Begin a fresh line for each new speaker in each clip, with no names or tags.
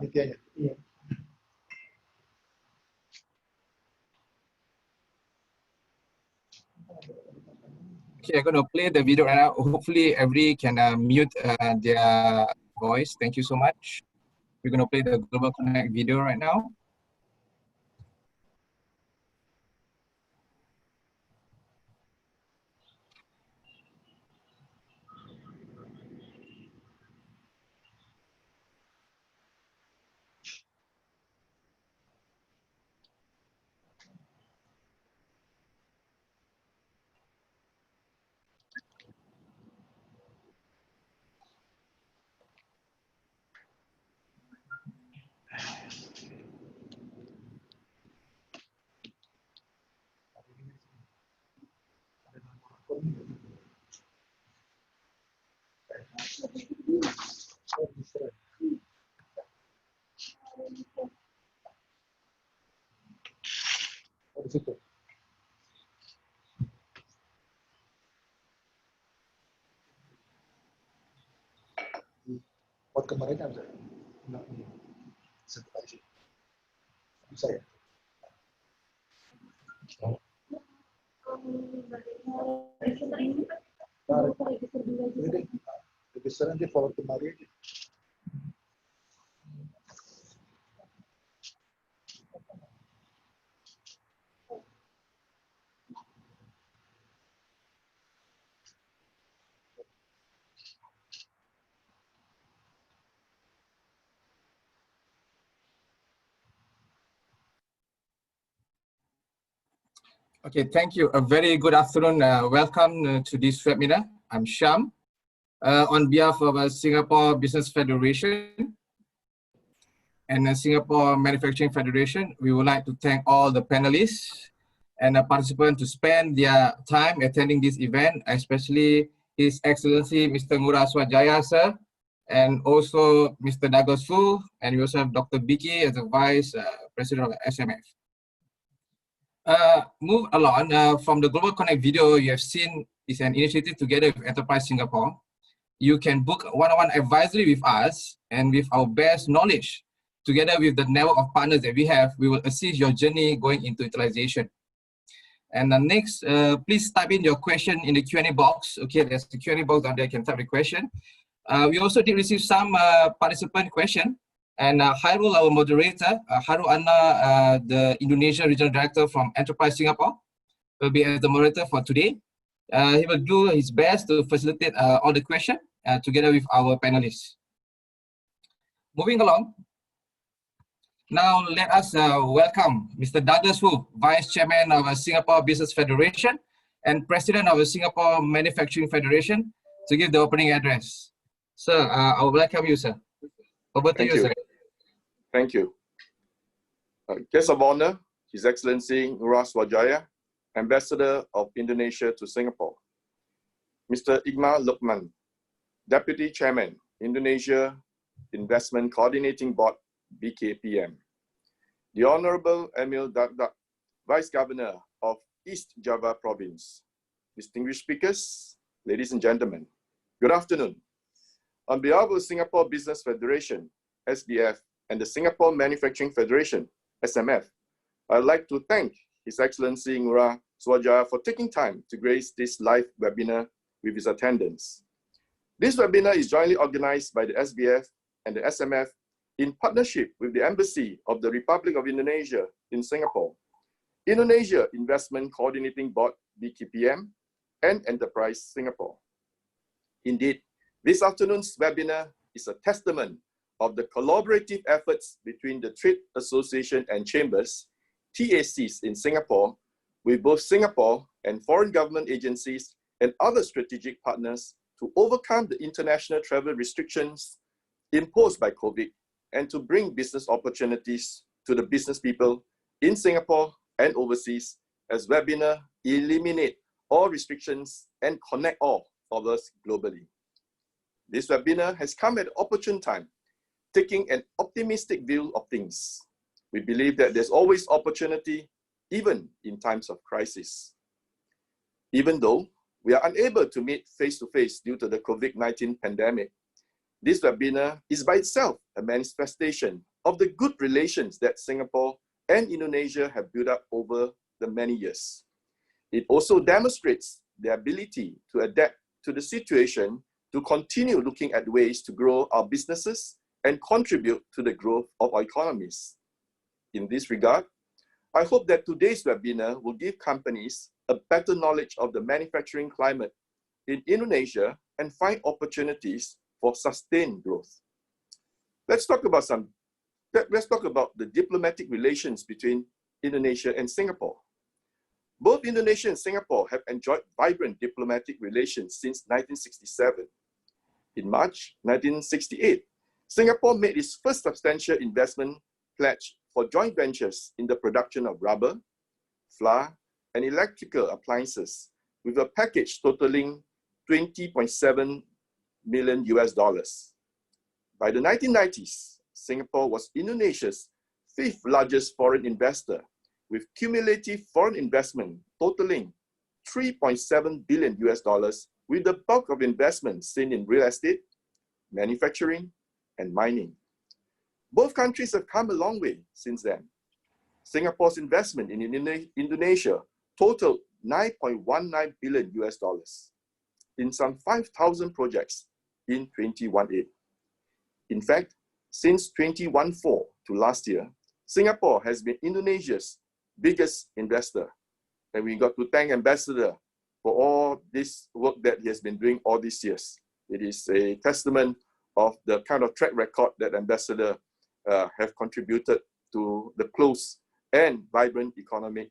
Panitianya. Iya.
Okay, I'm going to play the video right now. Hopefully, everybody can mute their voice. Thank you so much. We're going to play the Global Connect video right now.
Oh, di situ. Buat kemarin ada. Nah, ini. Satu aja. Bisa ya? Jadi, register nanti forward kemarin.
Okay, thank you. A very good afternoon. Welcome to this webinar. I'm Syam. On behalf of Singapore Business Federation and Singapore Manufacturing Federation, we would like to thank all the panelists and participants to spend their time attending this event, especially His Excellency Mr. Ngurah Swajaya, sir, and also Mr. Douglas Fu, and we also have Dr. Bicky as the Vice President of SMF. Move along from the Global Connect video you have seen is an initiative together with Enterprise Singapore. You can book one-on-one advisory with us, and with our best knowledge, together with the network of partners that we have, we will assist your journey going into utilization. And next, please type in your question in the Q&A box. Okay, there's the Q&A box down there, you can type the question. We also did receive some participant question. And Khairul, our moderator, Khairul Anwar, the Indonesia Regional Director from Enterprise Singapore, will be as the moderator for today. He will do his best to facilitate all the questions together with our panelists. Moving along. Now let us welcome Mr. Douglas Fu, Vice Chairman of Singapore Business Federation and President of the Singapore Manufacturing Federation, to give the opening address. Sir, I will welcome you, sir. Over to you, sir.
Thank you. Guest of honor, His Excellency Ngurah Swajaya, Ambassador of Indonesia to Singapore. Mr. Ikmal Lukman, Deputy Chairman, Indonesia Investment Coordinating Board, BKPM. The Honorable Emil, Dardak, Vice Governor of East Java Province. Distinguished speakers, ladies and gentlemen, good afternoon. On behalf of Singapore Business Federation, SBF, and the Singapore Manufacturing Federation, SMF, I'd like to thank His Excellency Ngurah Swajaya for taking time to grace this live webinar with his attendance. This webinar is jointly organized by the SBF and the SMF in partnership with the Embassy of the Republic of Indonesia in Singapore, Indonesia Investment Coordinating Board, BKPM, and Enterprise Singapore. Indeed, this afternoon's webinar is a testament of the collaborative efforts between the Trade Association and Chambers, TACs, in Singapore, with both Singapore and foreign government agencies and other strategic partners to overcome the international travel restrictions imposed by COVID and to bring business opportunities to the business people in Singapore and overseas, as webinar eliminate all restrictions and connect all of us globally. This webinar has come at an opportune time, taking an optimistic view of things. We believe that there's always opportunity, even in times of crisis. Even though we are unable to meet face-to-face due to the COVID-19 pandemic, this webinar is by itself a manifestation of the good relations that Singapore and Indonesia have built up over the many years. It also demonstrates the ability to adapt to the situation, to continue looking at ways to grow our businesses and contribute to the growth of our economies. In this regard, I hope that today's webinar will give companies a better knowledge of the manufacturing climate in Indonesia and find opportunities for sustained growth. Let's talk about the diplomatic relations between Indonesia and Singapore. Both Indonesia and Singapore have enjoyed vibrant diplomatic relations since 1967. In March 1968, Singapore made its first substantial investment pledge for joint ventures in the production of rubber, flour, and electrical appliances, with a package totaling $20.7 million US. By the 1990s, Singapore was Indonesia's 5th largest foreign investor, with cumulative foreign investment totaling $3.7 billion US, with the bulk of investment seen in real estate, manufacturing, and mining. Both countries have come a long way since then. Singapore's investment in Indonesia totaled $9.19 billion US in some 5,000 projects in 2018. In fact, since 2014 to last year, Singapore has been Indonesia's biggest investor. And we got to thank Ambassador for all this work that he has been doing all these years. It is a testament of the kind of track record that Ambassador have contributed to the close and vibrant economic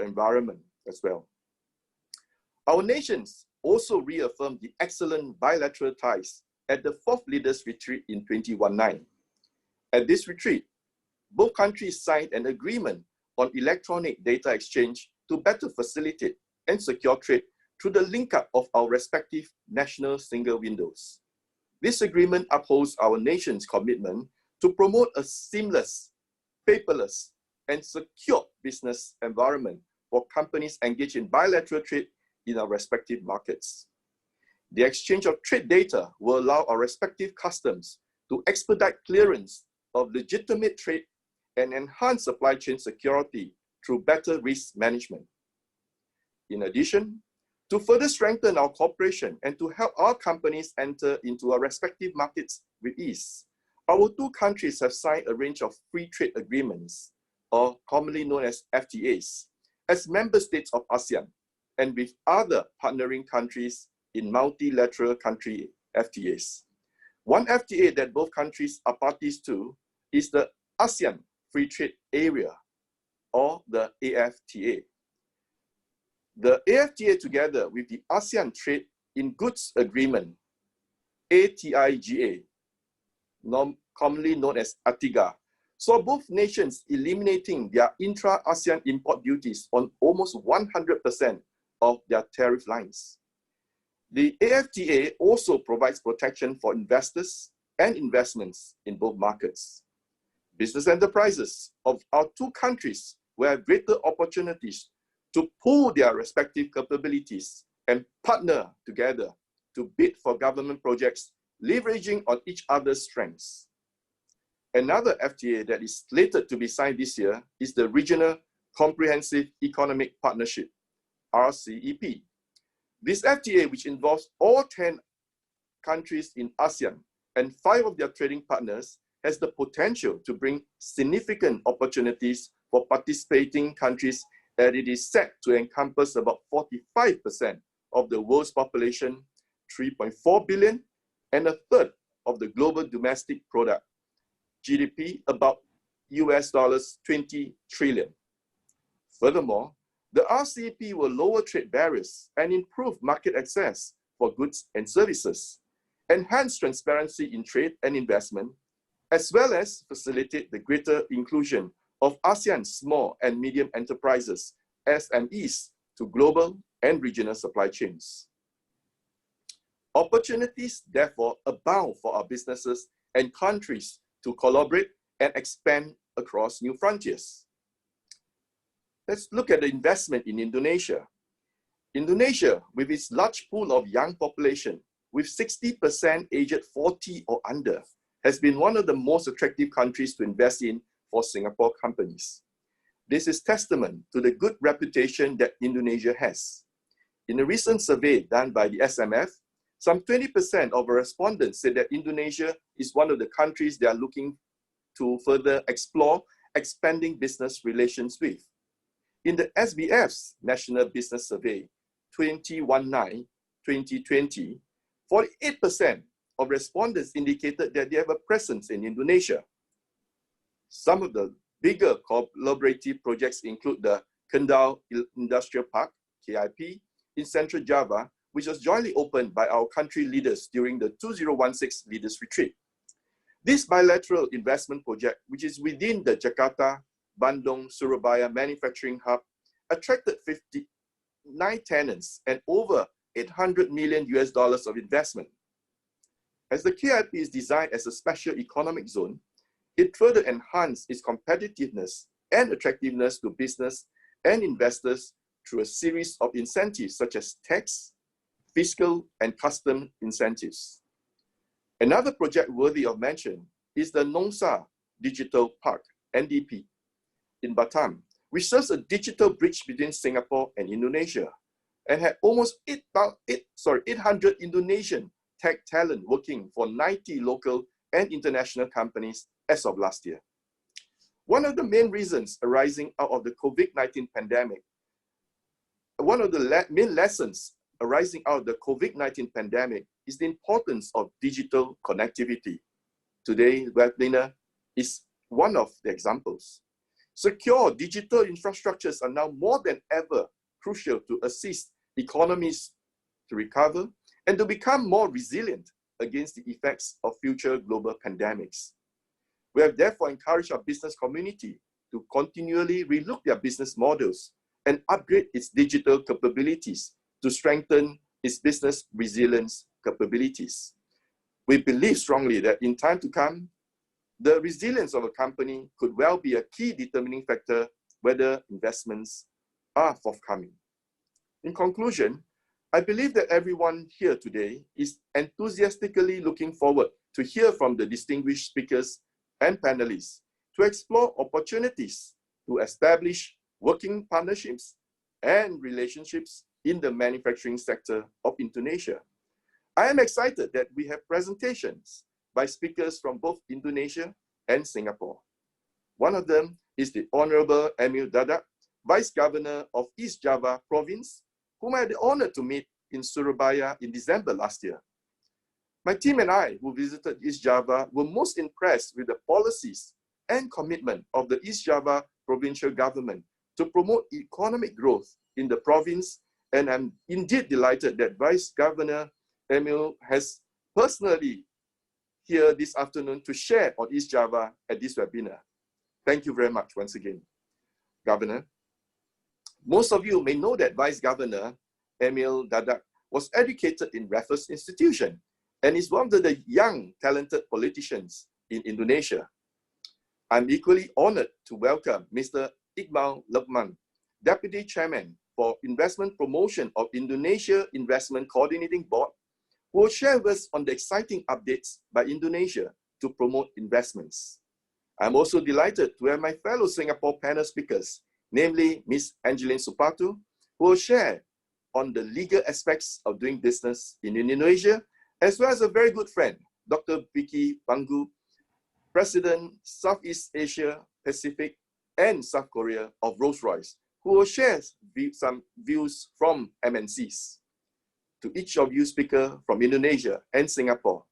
environment as well. Our nations also reaffirmed the excellent bilateral ties at the 4th Leaders Retreat in 2019. At this retreat, both countries signed an agreement on electronic data exchange to better facilitate and secure trade through the link-up of our respective national single windows. This agreement upholds our nation's commitment to promote a seamless, paperless, and secure business environment for companies engaged in bilateral trade in our respective markets. The exchange of trade data will allow our respective customs to expedite clearance of legitimate trade and enhance supply chain security through better risk management. In addition, to further strengthen our cooperation and to help our companies enter into our respective markets with ease, our two countries have signed a range of free trade agreements, or commonly known as FTAs, as member states of ASEAN and with other partnering countries in multilateral country FTAs. One FTA that both countries are parties to is the ASEAN Free Trade Area, or the AFTA. The AFTA, together with the ASEAN Trade in Goods Agreement, ATIGA, commonly known as ATIGA, saw both nations eliminating their intra-ASEAN import duties on almost 100% of their tariff lines. The AFTA also provides protection for investors and investments in both markets. Business enterprises of our two countries will have greater opportunities to pool their respective capabilities and partner together to bid for government projects, leveraging on each other's strengths. Another FTA that is slated to be signed this year is the Regional Comprehensive Economic Partnership, RCEP. This FTA, which involves all 10 countries in ASEAN and 5 of their trading partners, has the potential to bring significant opportunities for participating countries, as it is set to encompass about 45% of the world's population, 3.4 billion, and a third of the global domestic product, GDP, about US dollars 20 trillion. Furthermore, the RCEP will lower trade barriers and improve market access for goods and services, enhance transparency in trade and investment, as well as facilitate the greater inclusion of ASEAN small and medium enterprises, SMEs, to global and regional supply chains. Opportunities, therefore, abound for our businesses and countries to collaborate and expand across new frontiers. Let's look at the investment in Indonesia. Indonesia, with its large pool of young population, with 60% aged 40 or under, has been one of the most attractive countries to invest in for Singapore companies. This is testament to the good reputation that Indonesia has. In a recent survey done by the SMF, some 20% of respondents said that Indonesia is one of the countries they are looking to further explore expanding business relations with. In the SBF's National Business Survey 2019-2020, 48% of respondents indicated that they have a presence in Indonesia. Some of the bigger collaborative projects include the Kendal Industrial Park, KIP, in Central Java, which was jointly opened by our country leaders during the 2016 Leaders Retreat. This bilateral investment project, which is within the Jakarta, Bandung, Surabaya manufacturing hub, attracted 59 tenants and over $800 million of investment. As the KIP is designed as a special economic zone, it further enhanced its competitiveness and attractiveness to business and investors through a series of incentives such as tax, fiscal, and custom incentives. Another project worthy of mention is the Nongsa Digital Park, NDP, in Batam, which serves a digital bridge between Singapore and Indonesia, and had almost 800 Indonesian tech talent working for 90 local and international companies as of last year. One of the main reasons arising out of the COVID-19 pandemic, one of the main lessons arising out of the COVID-19 pandemic is the importance of digital connectivity. Today, webinar is one of the examples. Secure digital infrastructures are now more than ever crucial to assist economies to recover and to become more resilient against the effects of future global pandemics. We have therefore encouraged our business community to continually relook their business models and upgrade its digital capabilities to strengthen its business resilience capabilities. We believe strongly that in time to come, the resilience of a company could well be a key determining factor whether investments are forthcoming. In conclusion, I believe that everyone here today is enthusiastically looking forward to hear from the distinguished speakers and panelists to explore opportunities to establish working partnerships and relationships in the manufacturing sector of Indonesia. I am excited that we have presentations by speakers from both Indonesia and Singapore. One of them is the Honorable Emil Dardak, Vice Governor of East Java Province, whom I had the honor to meet in Surabaya in December last year. My team and I, who visited East Java, were most impressed with the policies and commitment of the East Java provincial government to promote economic growth in the province, and I'm indeed delighted that Vice Governor Emil has personally here this afternoon to share on East Java at this webinar. Thank you very much once again, Governor. Most of you may know that Vice Governor Emil Dardak was educated in Raffles Institution and is one of the young, talented politicians in Indonesia. I'm equally honored to welcome Mr. Ikmal Lukman, Deputy Chairman for Investment Promotion of Indonesia Investment Coordinating Board, who will share with us on the exciting updates by Indonesia to promote investments. I'm also delighted to have my fellow Singapore panel speakers, namely Ms. Angeline Suparto, who will share on the legal aspects of doing business in Indonesia, as well as a very good friend, Dr. Bicky, Bhangu, President, Southeast Asia, Pacific, and South Korea of Rolls-Royce, who will share some views from MNCs. To each of you speakers from Indonesia and Singapore,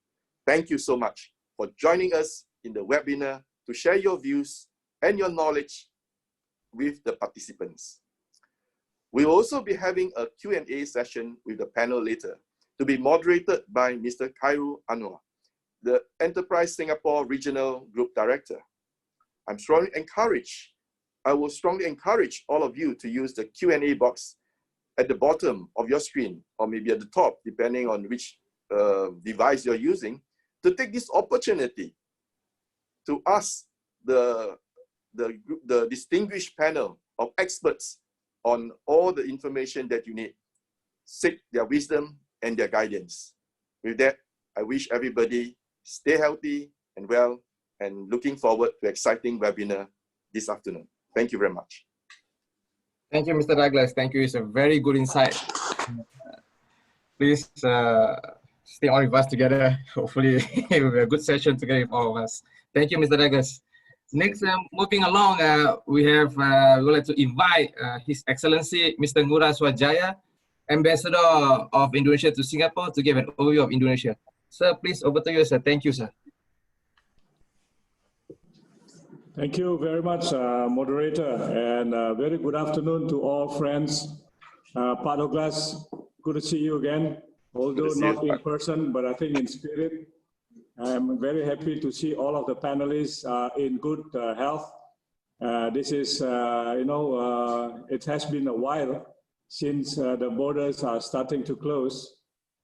thank you so much for joining us in the webinar to share your views and your knowledge with the participants. We will also be having a Q&A session with the panel later, to be moderated by Mr. Khairul Anwar, the Enterprise Singapore Regional Group Director. I will strongly encourage all of you to use the Q&A box at the bottom of your screen, or maybe at the top, depending on which device you're using, to take this opportunity to ask the distinguished panel of experts on all the information that you need. Seek their wisdom and their guidance. With that, I wish everybody stay healthy and well, and looking forward to exciting webinar this afternoon. Thank you very much.
Thank you, Mr. Douglas. Thank you. It's a very good insight. Please stay on with us together. Hopefully, it will be a good session together with all of us. Thank you, Mr. Douglas. Next, moving along, we would like to invite His Excellency Mr. Ngurah Swajaya, Ambassador of Indonesia to Singapore, to give an overview of Indonesia. Sir, please, over to you, sir. Thank you, sir.
Thank you very much, moderator, and very good afternoon to all friends. Pak Douglas, good to see you again, although not in person, but I think in spirit. I'm very happy to see all of the panelists in good health. This is, it has been a while since the borders are starting to close,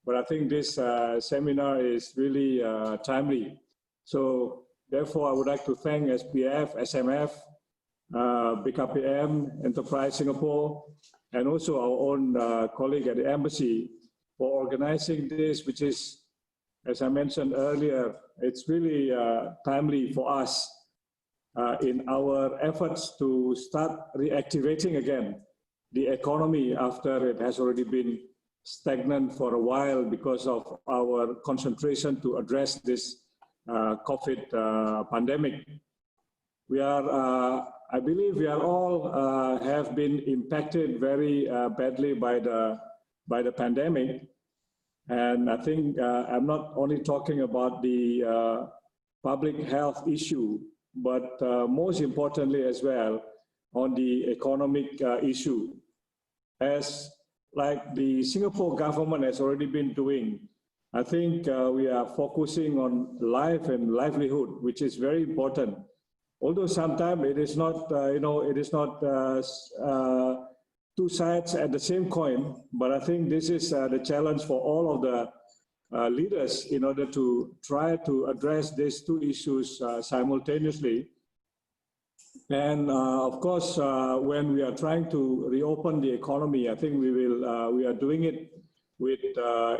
but I think this seminar is really timely. So therefore, I would like to thank SPF, SMF, BKPM, Enterprise Singapore, and also our own colleague at the embassy for organizing this, which is, as I mentioned earlier, it's really timely for us in our efforts to start reactivating again the economy after it has already been stagnant for a while because of our concentration to address this COVID pandemic. We are, I believe we are all have been impacted very badly by the pandemic. And I think I'm not only talking about the public health issue, but most importantly as well on the economic issue. As like the Singapore government has already been doing, I think we are focusing on life and livelihood, which is very important. Although sometimes it is not, it is not two sides at the same coin, but I think this is the challenge for all of the leaders in order to try to address these two issues simultaneously. And of course, when we are trying to reopen the economy, I think we are doing it with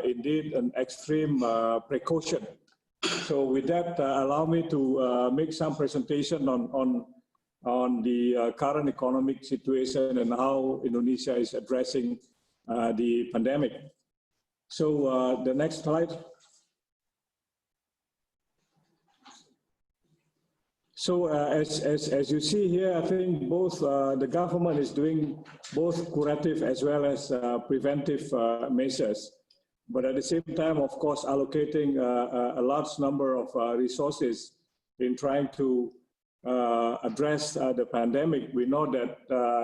indeed an extreme precaution. So with that, allow me to make some presentation on the current economic situation and how Indonesia is addressing the pandemic. So the next slide. So as you see here, I think both the government is doing both curative as well as preventive measures. But at the same time, of course, allocating a large number of resources in trying to address the pandemic. We know that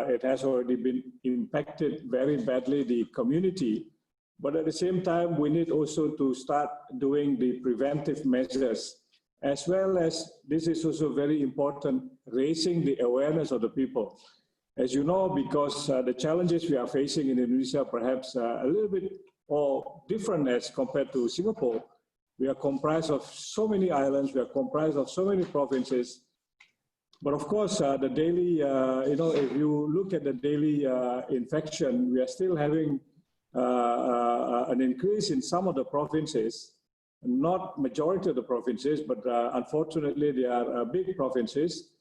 it has already been impacted very badly, the community. But at the same time, we need also to start doing the preventive measures, as well as, this is also very important, raising the awareness of the people. As you know, because the challenges we are facing in Indonesia perhaps a little bit or different as compared to Singapore. We are comprised of so many islands, we are comprised of so many provinces. But of course, the daily, if you look at the daily infection, we are still having an increase in some of the provinces, not majority of the provinces, but unfortunately they are big provinces.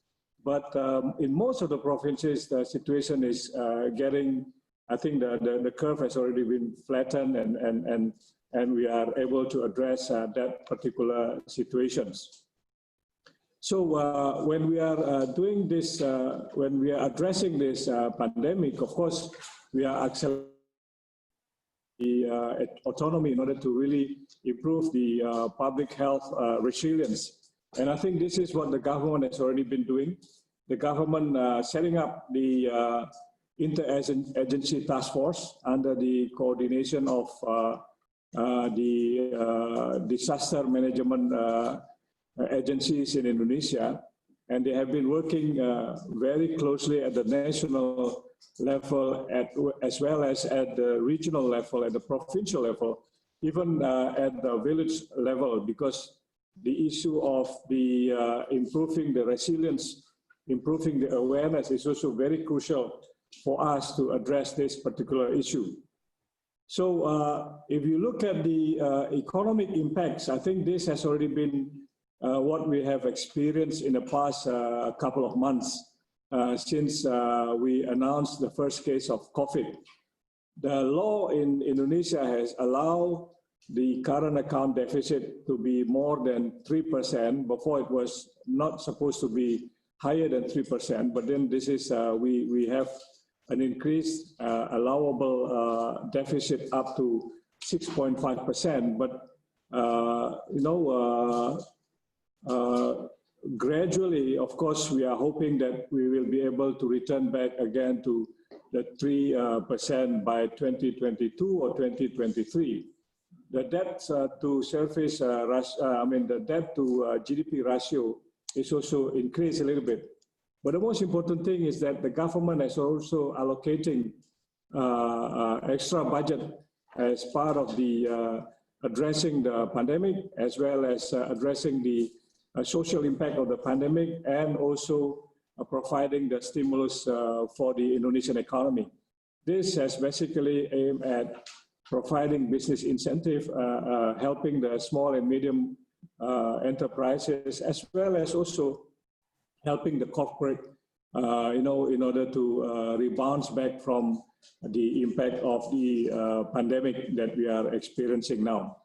But in most of the provinces, the situation is getting, I think the curve has already been flattened and we are able to address that particular situations. So when we are doing this, when we are addressing this pandemic, of course, we are accelerating the autonomy in order to really improve the public health resilience. And I think this is what the government has already been doing. The government setting up the interagency task force under the coordination of the disaster management agencies in Indonesia, and they have been working very closely at the national level as well as at the regional level, at the provincial level, even at the village level, because the issue of the improving the resilience, improving the awareness is also very crucial for us to address this particular issue. So if you look at the economic impacts, I think this has already been what we have experienced in the past couple of months since we announced the first case of COVID. The law in Indonesia has allowed the current account deficit to be more than 3%. Before it was not supposed to be higher than 3%, but then this is, we have an increased allowable deficit up to 6.5%. But, gradually, of course, we are hoping that we will be able to return back again to the 3% by 2022 or 2023. The debt to surface, the debt to GDP ratio is also increased a little bit. But the most important thing is that the government is also allocating extra budget as part of the addressing the pandemic, as well as addressing the social impact of the pandemic, and also providing the stimulus for the Indonesian economy. This has basically aimed at providing business incentive, helping the small and medium enterprises, as well as also helping the corporate, in order to rebound back from the impact of the pandemic that we are experiencing now.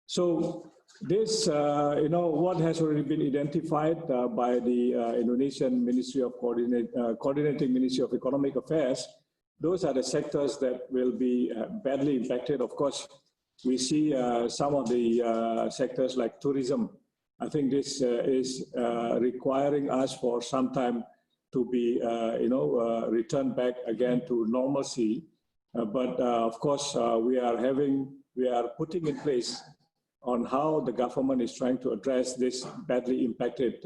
So this, what has already been identified by the Indonesian Ministry of Coordinating Ministry of Economic Affairs, those are the sectors that will be badly impacted. Of course, we see some of the sectors like tourism. I think this is requiring us for some time to be, returned back again to normalcy. But of course, we are putting in place on how the government is trying to address this badly impacted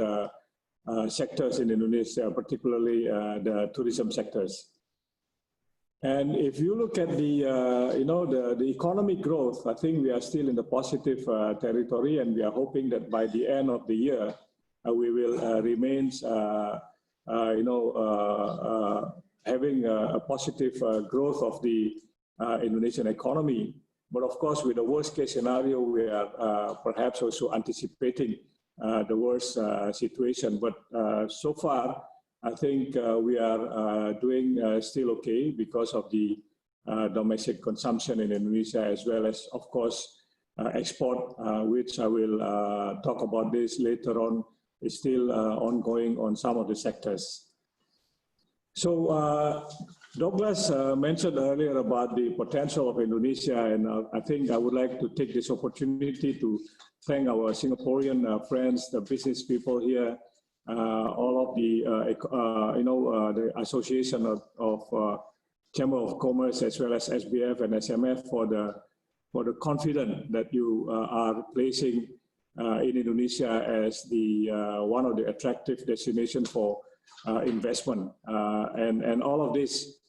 sectors in Indonesia, particularly the tourism sectors. And if you look at the, the economic growth, I think we are still in the positive territory, and we are hoping that by the end of the year, we will remain, having a positive growth of the Indonesian economy. But of course, with the worst case scenario, we are perhaps also anticipating the worst situation. But so far, I think we are doing still okay because of the domestic consumption in Indonesia, as well as, of course, export, which I will talk about this later on, is still ongoing on some of the sectors. So Douglas mentioned earlier about the potential of Indonesia, and I think I would like to take this opportunity to thank our Singaporean friends, the business people here, all of the, the Association of Chamber of Commerce, as well as SBF and SMF for the confidence that you are placing in Indonesia as the one of the attractive destinations for investment, and all of these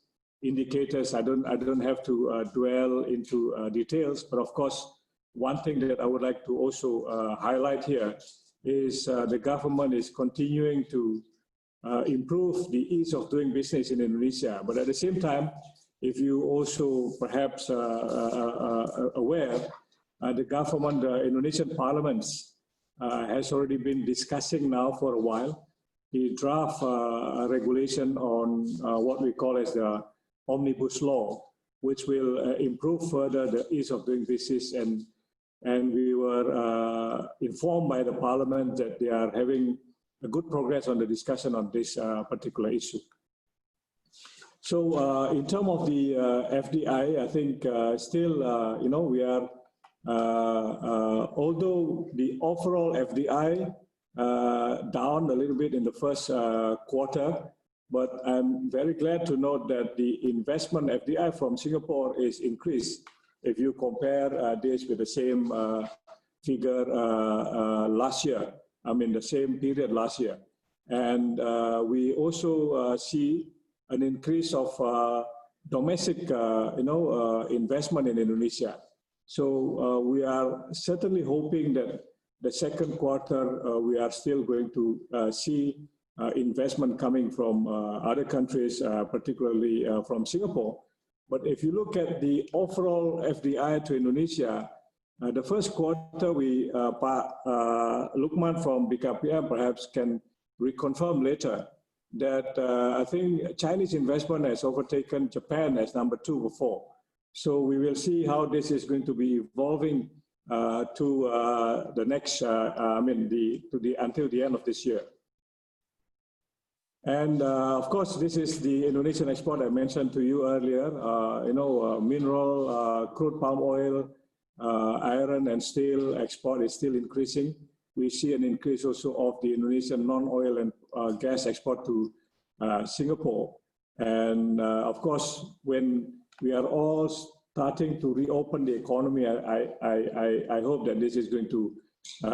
indicators. I don't have to dwell into details, but of course, one thing that I would like to also highlight here is the government is continuing to improve the ease of doing business in Indonesia. But at the same time, if you also perhaps aware, the government, the Indonesian Parliament has already been discussing now for a while the draft regulation on what we call as the Omnibus Law, which will improve further the ease of doing business. And we were informed by the Parliament that they are having a good progress on the discussion on this particular issue. So in terms of the FDI, I think still, we are, although the overall FDI down a little bit in the first quarter, but I'm very glad to note that the investment FDI from Singapore is increased. If you compare this with the same figure last year, the same period last year. And we also see an increase of domestic, investment in Indonesia. So we are certainly hoping that the second quarter, we are still going to see investment coming from other countries, particularly from Singapore. But if you look at the overall FDI to Indonesia, the first quarter, Lukman from BKPM perhaps can reconfirm later that I think Chinese investment has overtaken Japan as number 2 before. So we will see how this is going to be evolving to the next, until the end of this year. And of course, this is the Indonesian export I mentioned to you earlier. Mineral, crude palm oil, iron and steel export is still increasing. We see an increase also of the Indonesian non-oil and gas export to Singapore. And of course, when we are all starting to reopen the economy, I hope that this is going to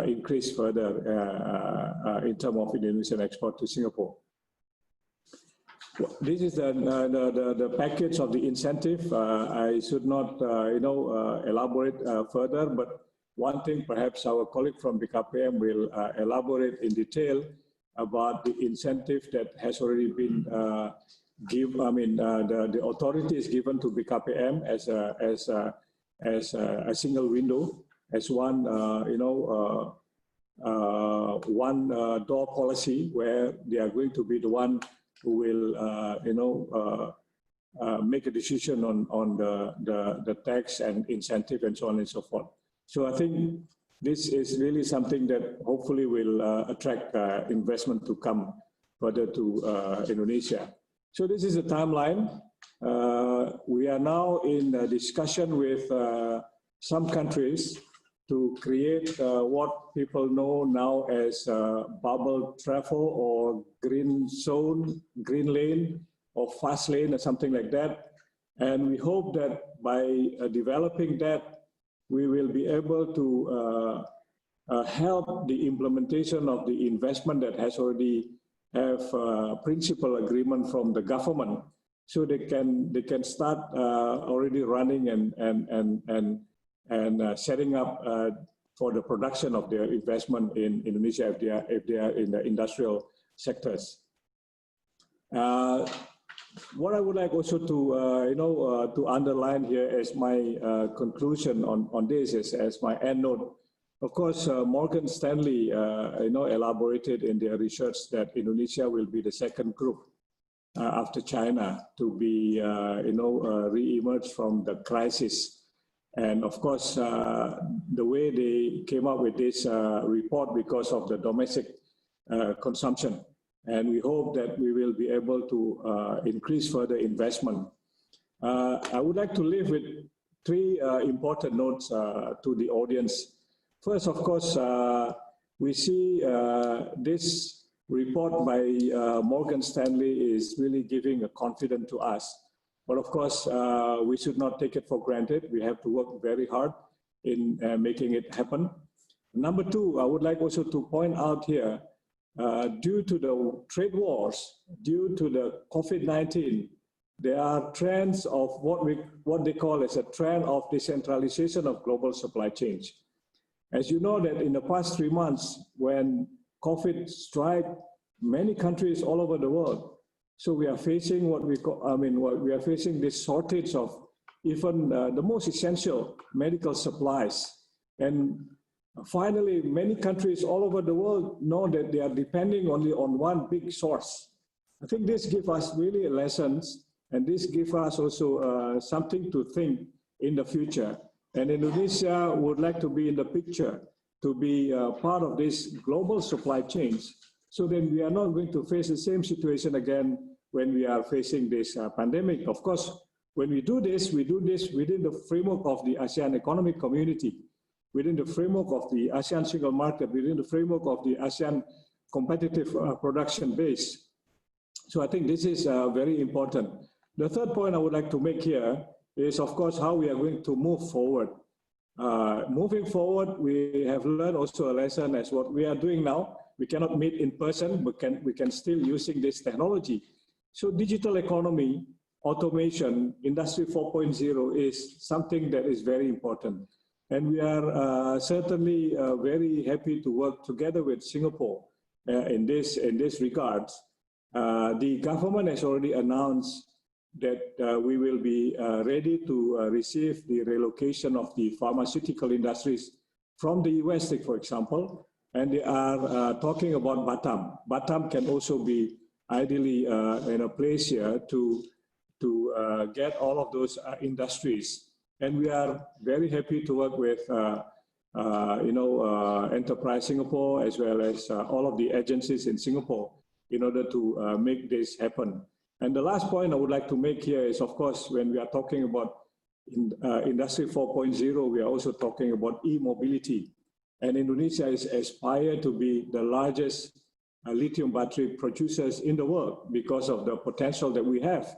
increase further in terms of Indonesian export to Singapore. This is the package of the incentive. I should not, elaborate further, but one thing perhaps our colleague from BKPM will elaborate in detail about the incentive that has already been the authority is given to BKPM as a single window, as one, one door policy, where they are going to be the one who will, make a decision on the tax and incentive and so on and so forth. So I think this is really something that hopefully will attract investment to come further to Indonesia. So this is the timeline. We are now in a discussion with some countries to create what people know now as bubble travel or green zone, green lane or fast lane or something like that. And we hope that by developing that, we will be able to help the implementation of the investment that has already have principal agreement from the government, so they can start already running and setting up for the production of their investment in Indonesia if they are in the industrial sectors. What I would like also to to underline here as my conclusion on this is as my end note. Of course, Morgan Stanley elaborated in their research that Indonesia will be the second group after China to be re-emerge from the crisis. And of course, the way they came up with this report because of the domestic consumption. And we hope that we will be able to increase further investment. I would like to leave with 3 important notes to the audience. First, of course, we see this report by Morgan Stanley is really giving a confidence to us. But of course, we should not take it for granted. We have to work very hard in making it happen. Number 2, I would like also to point out here, due to the trade wars, due to the COVID-19, there are trends of what they call as a trend of decentralization of global supply chains. As you know that in the past 3 months, when COVID struck many countries all over the world, so we are facing what we call, we are facing this shortage of even the most essential medical supplies. And finally, many countries all over the world know that they are depending only on one big source. I think this gives us really lessons, and this gives us also something to think in the future. And Indonesia would like to be in the picture, to be part of this global supply chains, so then we are not going to face the same situation again when we are facing this pandemic. Of course, when we do this within the framework of the ASEAN Economic Community, within the framework of the ASEAN Single Market, within the framework of the ASEAN Competitive Production Base. So I think this is very important. The third point I would like to make here is, of course, how we are going to move forward. Moving forward, we have learned also a lesson as what we are doing now. We cannot meet in person, but we can still using this technology. So digital economy, automation, Industry 4.0 is something that is very important. And we are certainly very happy to work together with Singapore in this regards. The government has already announced that we will be ready to receive the relocation of the pharmaceutical industries from the US, for example, and they are talking about Batam. Batam can also be ideally in a place here to get all of those industries. And we are very happy to work with Enterprise Singapore as well as all of the agencies in Singapore in order to make this happen. And the last point I would like to make here is, of course, when we are talking about Industry 4.0, we are also talking about e-mobility. And Indonesia is aspired to be the largest lithium battery producers in the world because of the potential that we have.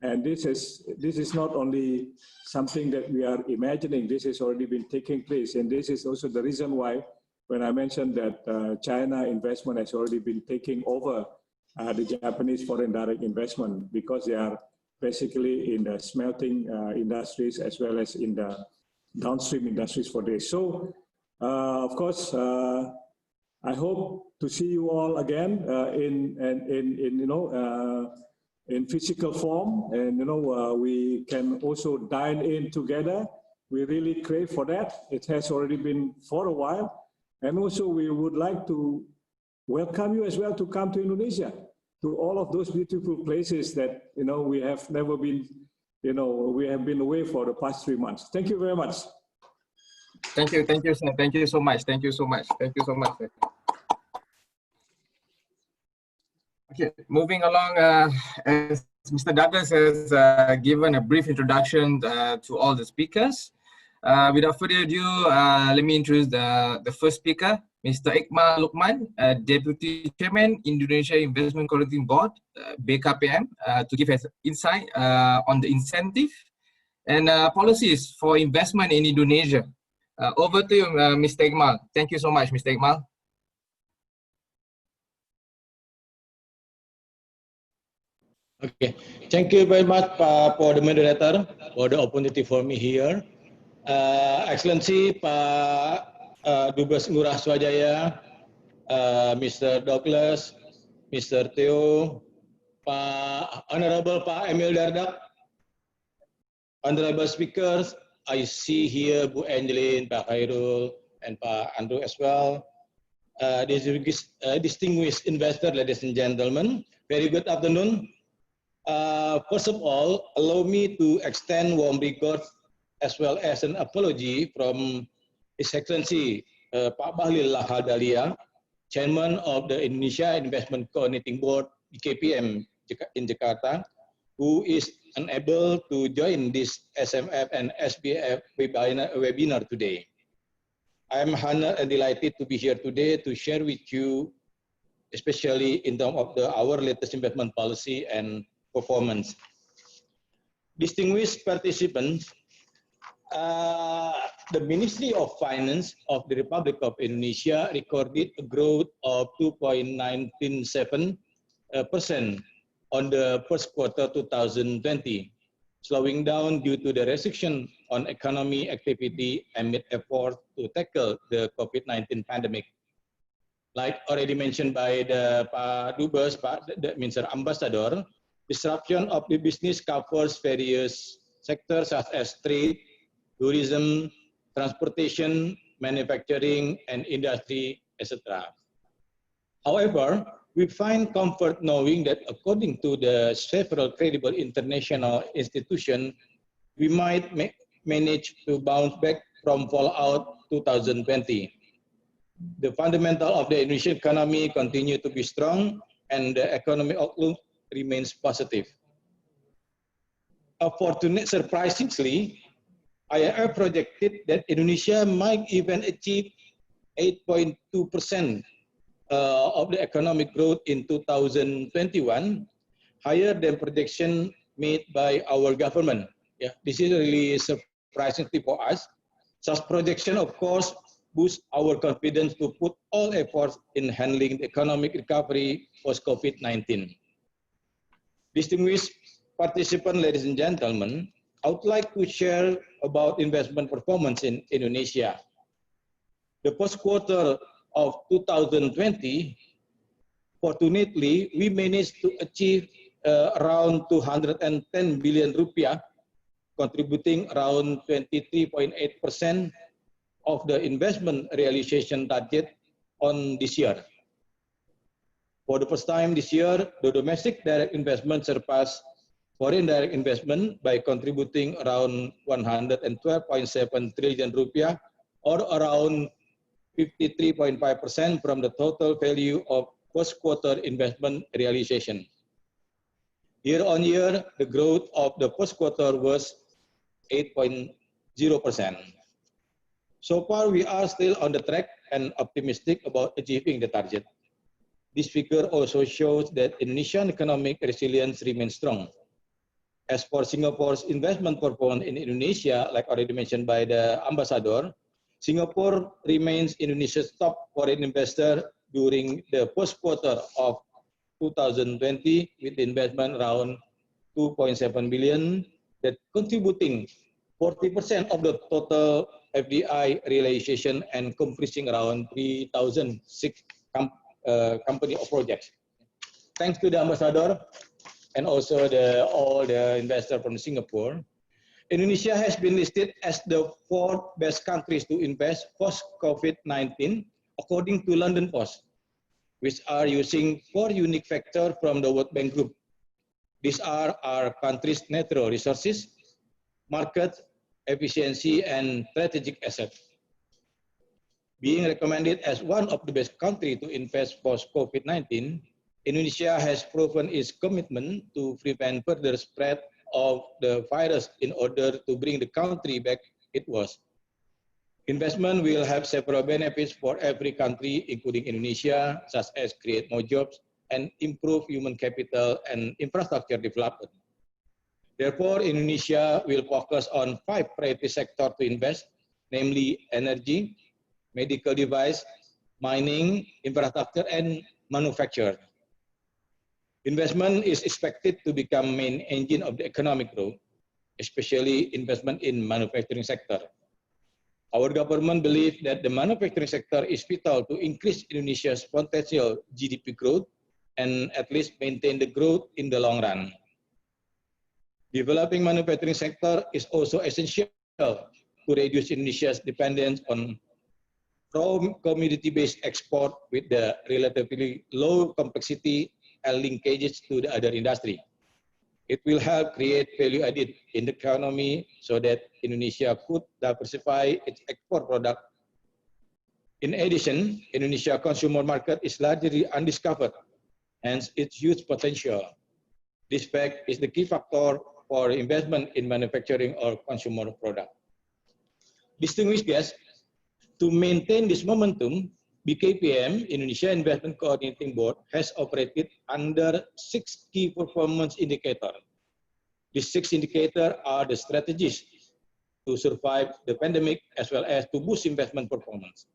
And this is not only something that we are imagining, this has already been taking place. And this is also the reason why, when I mentioned that China investment has already been taking over the Japanese foreign direct investment, because they are basically in the smelting industries as well as in the downstream industries for this. So, of course, I hope to see you all again in physical form, and we can also dine in together. We really crave for that. It has already been for a while, and also we would like to welcome you as well to come to Indonesia, to all of those beautiful places that we have never been. We have been away for the past 3 months. Thank you very much.
Thank you, sir. Thank you so much. Thank you so much. Thank you so much, sir. Okay, moving along, as Mr. Dardak has given a brief introduction to all the speakers. Without further ado, let me introduce the first speaker, Mr. Ikmal Lukman, Deputy Chairman, Indonesia Investment Coordinating Board, BKPM, to give us insight on the incentive and policies for investment in Indonesia. Over to you, Mr. Ikmal. Thank you so much, Mr. Ikmal.
Okay, thank you very much for the moderator for the opportunity for me here. Excellency Pak Dubes Ngurah Swajaya, Mr. Douglas, Mr. Theo, Honorable Pak Emil Dardak, honorable speakers, I see here Bu Angeline, Pak Khairul, and Pak Anwar as well. Distinguished investors, ladies and gentlemen, very good afternoon. First of all, allow me to extend warm regards as well as an apology from His Excellency Pak Bahlil Lahadalia, Chairman of the Indonesia Investment Coordinating Board, BKPM in Jakarta, who is unable to join this SMF and SBF webinar today. I am honored and delighted to be here today to share with you, especially in terms of our latest investment policy and performance. Distinguished participants, the Ministry of Finance of the Republic of Indonesia recorded a growth of 2.197% on the first quarter 2020, slowing down due to the restriction on economy activity amid efforts to tackle the COVID-19 pandemic. Like already mentioned by the Pak Dubes, the Minister Ambassador, disruption of the business covers various sectors such as trade, tourism, transportation, manufacturing, and industry, etc. However, we find comfort knowing that according to the several credible international institutions, we might manage to bounce back from fallout 2020. The fundamental of the Indonesian economy continue to be strong, and the economic outlook remains positive. Surprisingly, IMF projected that Indonesia might even achieve 8.2% of the economic growth in 2021, higher than projection made by our government. Yeah, this is really surprising for us. Such projection, of course, boosts our confidence to put all efforts in handling the economic recovery post-COVID-19. Distinguished participants, ladies and gentlemen, I would like to share about investment performance in Indonesia. The first quarter of 2020, fortunately, we managed to achieve around 210 billion rupiah, contributing around 23.8% of the investment realization target on this year. For the first time this year, the domestic direct investment surpassed foreign direct investment by contributing around 112.7 trillion rupiah, or around 53.5% from the total value of first quarter investment realization. Year on year, the growth of the first quarter was 8.0%. So far, we are still on the track and optimistic about achieving the target. This figure also shows that Indonesian economic resilience remains strong. As for Singapore's investment performance in Indonesia, like already mentioned by the ambassador, Singapore remains Indonesia's top foreign investor during the first quarter of 2020 with investment around 2.7 billion, that contributing 40% of the total FDI realization and comprising around 3,006 company or projects. Thanks to the ambassador and also all the investors from Singapore, Indonesia has been listed as the 4th best countries to invest post-COVID-19 according to London Post, which are using 4 unique factors from the World Bank Group. These are our country's natural resources, market, efficiency, and strategic assets. Being recommended as one of the best countries to invest post-COVID-19, Indonesia has proven its commitment to prevent further spread of the virus in order to bring the country back it was. Investment will have several benefits for every country, including Indonesia, such as create more jobs and improve human capital and infrastructure development. Therefore, Indonesia will focus on 5 priority sectors to invest, namely energy, medical device, mining, infrastructure, and manufacture. Investment is expected to become main engine of the economic growth, especially investment in manufacturing sector. Our government believes that the manufacturing sector is vital to increase Indonesia's potential GDP growth and at least maintain the growth in the long run. Developing manufacturing sector is also essential to reduce Indonesia's dependence on raw commodity-based export with the relatively low complexity and linkages to the other industry. It will help create value added in the economy so that Indonesia could diversify its export product. In addition, Indonesia consumer market is largely undiscovered, hence its huge potential. This fact is the key factor for investment in manufacturing or consumer product. Distinguished guests, to maintain this momentum, BKPM, Indonesia Investment Coordinating Board, has operated under 6 key performance indicators. These 6 indicators are the strategies to survive the pandemic as well as to boost investment performance.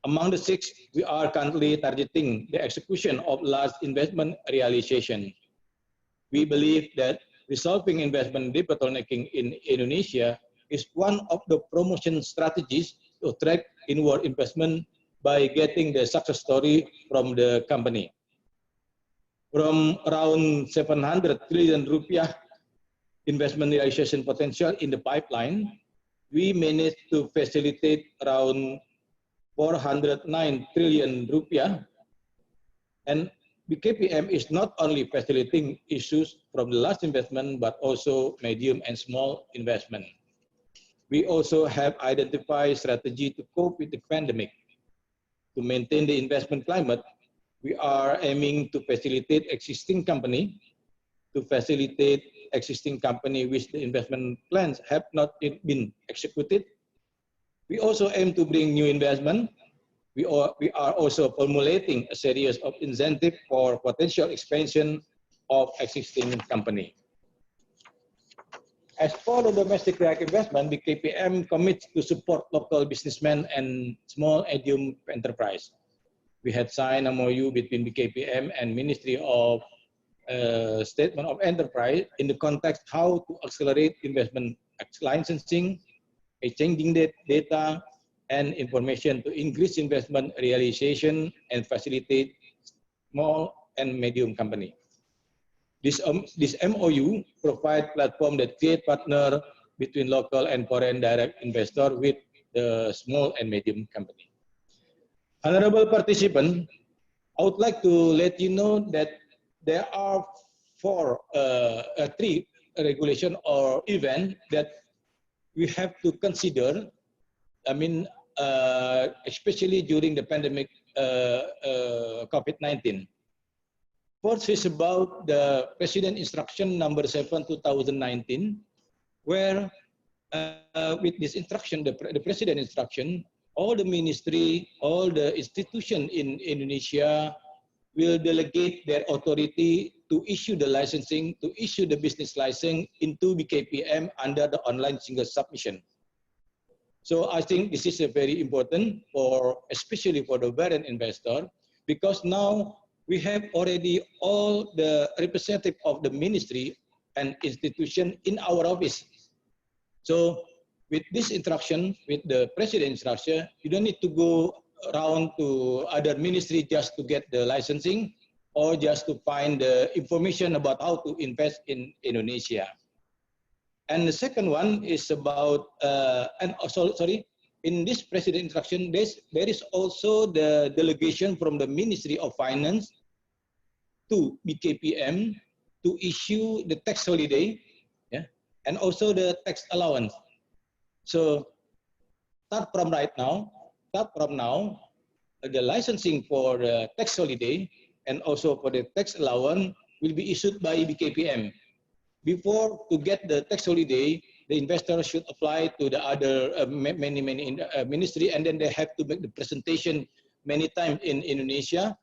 Among the 6, we are currently targeting the execution of large investment realization. We believe that resolving investment debottlenecking in Indonesia is one of the promotion strategies to attract inward investment by getting the success story from the company. From around 700 trillion rupiah investment realization potential in the pipeline, we managed to facilitate around 409 trillion rupiah, and BKPM is not only facilitating issues from the large investment, but also medium and small investment. We also have identified strategy to cope with the pandemic. To maintain the investment climate, we are aiming to facilitate existing company, which the investment plans have not yet been executed. We also aim to bring new investment. We are also formulating a series of incentives for potential expansion of existing company. As for the domestic direct investment, BKPM commits to support local businessmen and small medium enterprise. We had signed a MOU between BKPM and Ministry of statement of enterprise in the context how to accelerate investment licensing, exchanging data and information to increase investment realization and facilitate small and medium company. This MOU provide platform that create partner between local and foreign direct investor with the small and medium company. Honorable participant, I would like to let you know that there are three regulation or event that we have to consider. I mean, especially during the pandemic COVID-19. First is about the President Instruction number 7, 2019, where with this instruction, the President Instruction, all the ministry, all the institution in Indonesia will delegate their authority to issue the licensing, to issue the business license into BKPM under the online single submission. So I think this is a very important for, especially for the foreign investor, because now we have already all the representative of the ministry and institution in our office. So with this instruction, with the president instruction, you don't need to go around to other ministry just to get the licensing or just to find the information about how to invest in Indonesia. And the second one is about, in this president instruction, there is also the delegation from the Ministry of Finance to BKPM to issue the tax holiday, yeah, and also the tax allowance. So start from now, the licensing for the tax holiday and also for the tax allowance will be issued by BKPM. Before to get the tax holiday, the investor should apply to the other many ministry, and then they have to make the presentation many times in Indonesia,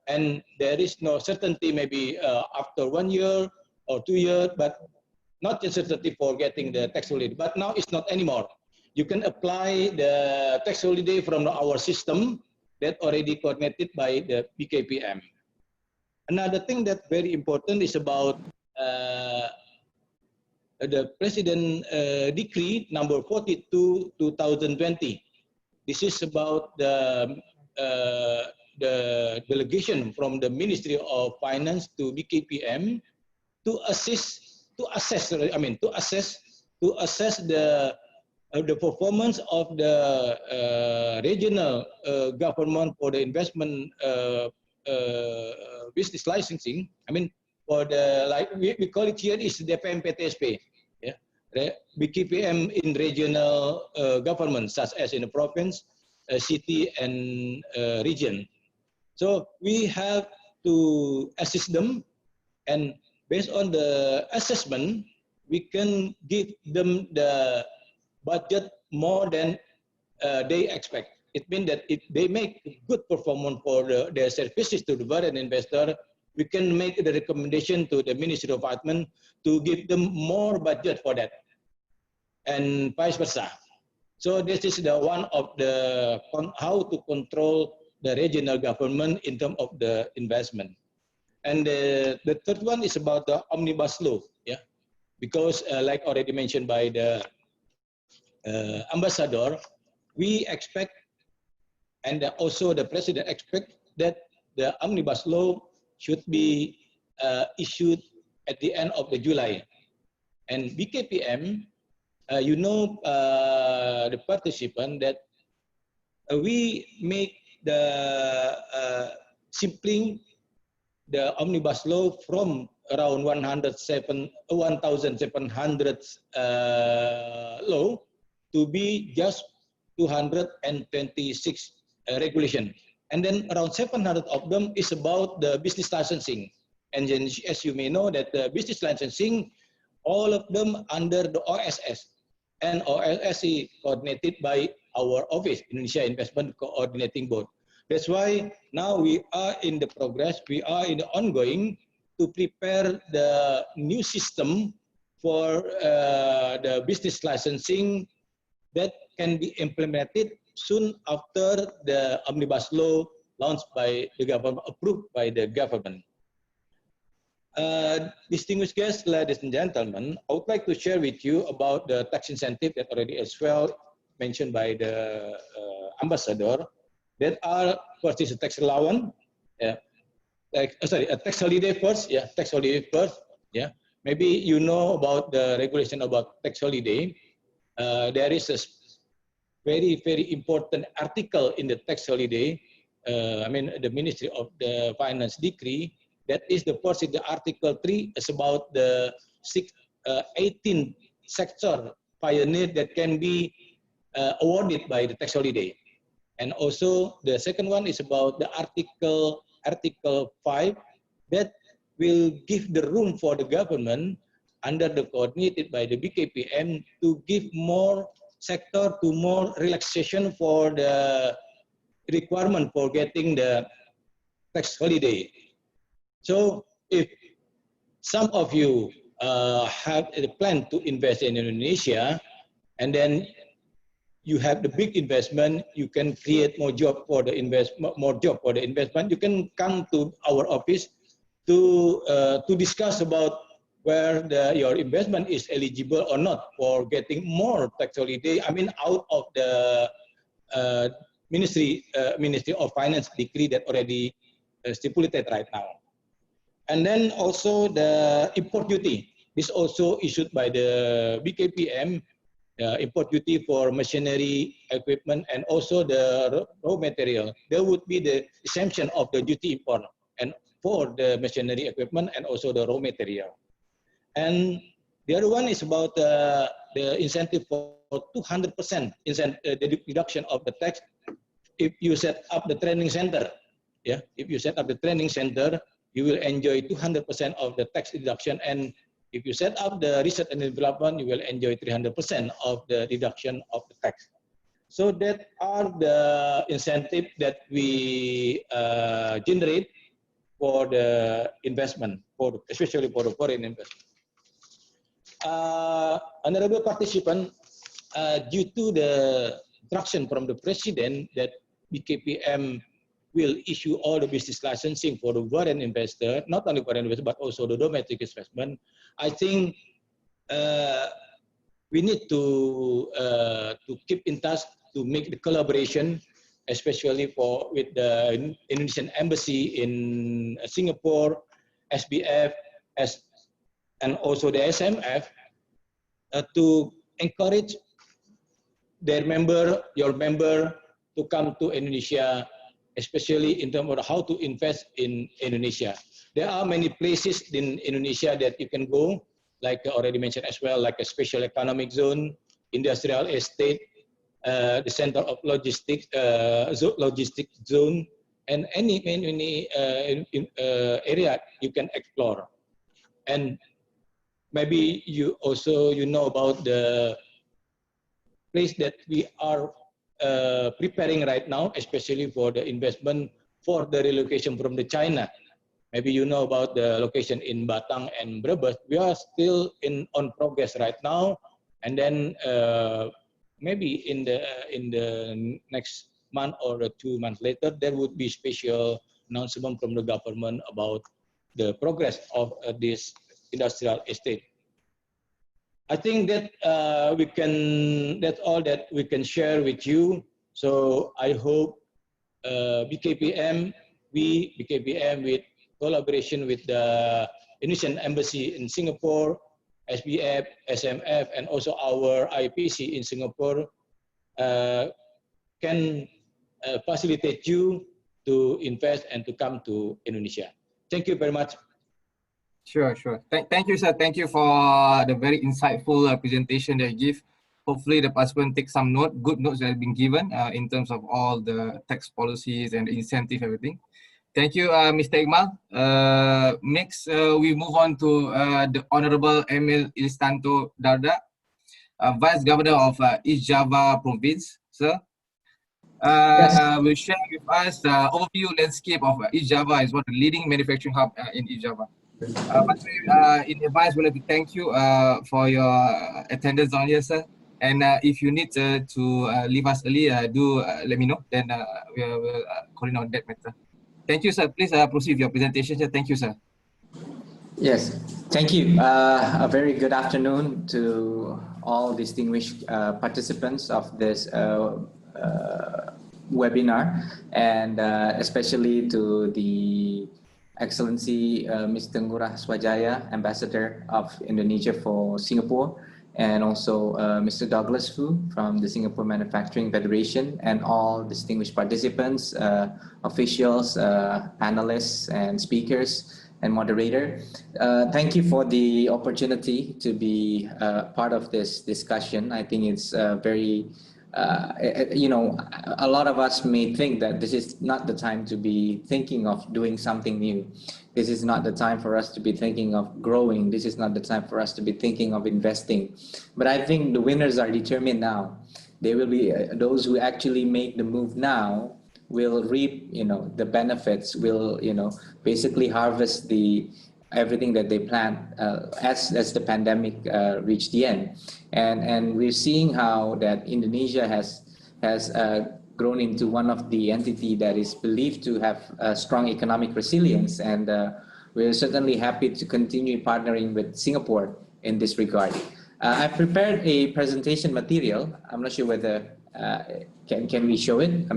and there is no certainty, maybe after 1 year or 2 years, but not a certainty for getting the tax holiday. But now it's not anymore. You can apply the tax holiday from our system that already coordinated by the BKPM. Another thing that's very important is about the President Decree number 42, 2020. This is about the delegation from the Ministry of Finance to BKPM to assess the performance of the regional government for the investment business licensing. I mean, for the, like we call it here is DPM PTSP, yeah, BKPM in regional government, such as in the province, city, and region. So we have to assist them, and based on the assessment, we can give them the budget more than they expect. It means that if they make good performance for their services to the foreign investor, we can make the recommendation to the Ministry of Finance to give them more budget for that, and vice versa. So this is the one of the how to control the regional government in terms of the investment. And the third one is about the omnibus law, yeah, because like already mentioned by the ambassador, we expect, and also the president expect, that the omnibus law should be issued at the end of the July. And BKPM, you know, the participant, that we make the simpling the omnibus law from around 1,700 law to be just 226 regulation. And then around 700 of them is about the business licensing. And then, as you may know, that the business licensing, all of them under the OSS. And OSS is coordinated by our office, Indonesia Investment Coordinating Board. That's why now we are in the progress, we are in the ongoing to prepare the new system for the business licensing that can be implemented soon after the omnibus law launched by the government, approved by the government. Distinguished guests, ladies and gentlemen, I would like to share with you about the tax incentive that already as well mentioned by the ambassador. That are, first is a tax allowance, a tax holiday first, tax holiday first, Maybe you know about the regulation about tax holiday. There is a very, very important article in the tax holiday, the Ministry of the Finance decree, that is the first in the Article 3 is about the 18 sector pioneer that can be awarded by the tax holiday. And also the second one is about the Article 5 that will give the room for the government under the coordinated by the BKPM to give more sector to more relaxation for the requirement for getting the tax holiday. So if some of you have a plan to invest in Indonesia, and then you have the big investment, you can create more job for the investment, you can come to our office to discuss about where your investment is eligible or not for getting more tax holiday. Out of the Ministry of Finance decree that already stipulated right now. And then also the import duty. This also issued by the BKPM, import duty for machinery, equipment, and also the raw material. There would be the exemption of the duty import and for the machinery, equipment, and also the raw material. And the other one is about the incentive for 200% the deduction of the tax if you set up the training center. If you set up the training center, you will enjoy 200% of the tax deduction, and if you set up the research and development, you will enjoy 300% of the deduction of the tax. So that are the incentive that we generate for the investment, especially for the foreign investment. Honorable participant, due to the instruction from the President that BKPM will issue all the business licensing for the foreign investor, not only foreign investor, but also the domestic investment. I think we need to keep in touch to make the collaboration, especially with the Indonesian Embassy in Singapore, SBF, and also the SMF, to encourage your member to come to Indonesia, especially in terms of how to invest in Indonesia. There are many places in Indonesia that you can go, like already mentioned as well, like a special economic zone, industrial estate, the center of logistic zone, and any area you can explore. And maybe you know about the place that we are preparing right now, especially for the investment for the relocation from the China. Maybe you know about the location in Batang and Brebes. We are still on progress right now, and then maybe in the next month or 2 months later, there would be special announcement from the government about the progress of this industrial estate. I think that that's all that we can share with you. So I hope BKPM with collaboration with the Indonesian Embassy in Singapore, SBF, SMF, and also our IPC in Singapore can facilitate you to invest and to come to Indonesia. Thank you very much.
Sure. Thank you, sir. Thank you for the very insightful presentation that you give. Hopefully the participant take some good notes that have been given in terms of all the tax policies and the incentive, everything. Thank you, Mr. Ikmal. Next, we move on to the Honorable Emil Elestianto Dardak, Vice Governor of East Java Province, sir. Will share with us the overview landscape of East Java is one of the leading manufacturing hub in East Java. In advance, we'd like to thank you for your attendance on here, sir. And if you need to leave us early, do let me know. Then we'll coordinate on that matter. Thank you, sir. Please proceed with your presentation, sir. Thank you, sir.
Yes, thank you. A very good afternoon to all distinguished participants of this webinar, and especially to the Excellency Mr. Ngurah Swajaya, Ambassador of Indonesia for Singapore, and also Mr. Douglas Fu from the Singapore Manufacturing Federation, and all distinguished participants, officials, panelists, and speakers, and moderator. Thank you for the opportunity to be part of this discussion. I think it's very, you know, a lot of us may think that this is not the time to be thinking of doing something new. This is not the time for us to be thinking of growing. This is not the time for us to be thinking of investing. But I think the winners are determined now. They will be those who actually make the move now will reap, you know, the benefits, will, you know, basically harvest the everything that they planned as the pandemic reached the end. And we're seeing how that Indonesia has grown into one of the entity that is believed to have strong economic resilience, and we're certainly happy to continue partnering with Singapore in this regard. I've prepared a presentation material. I'm not sure whether can we show it?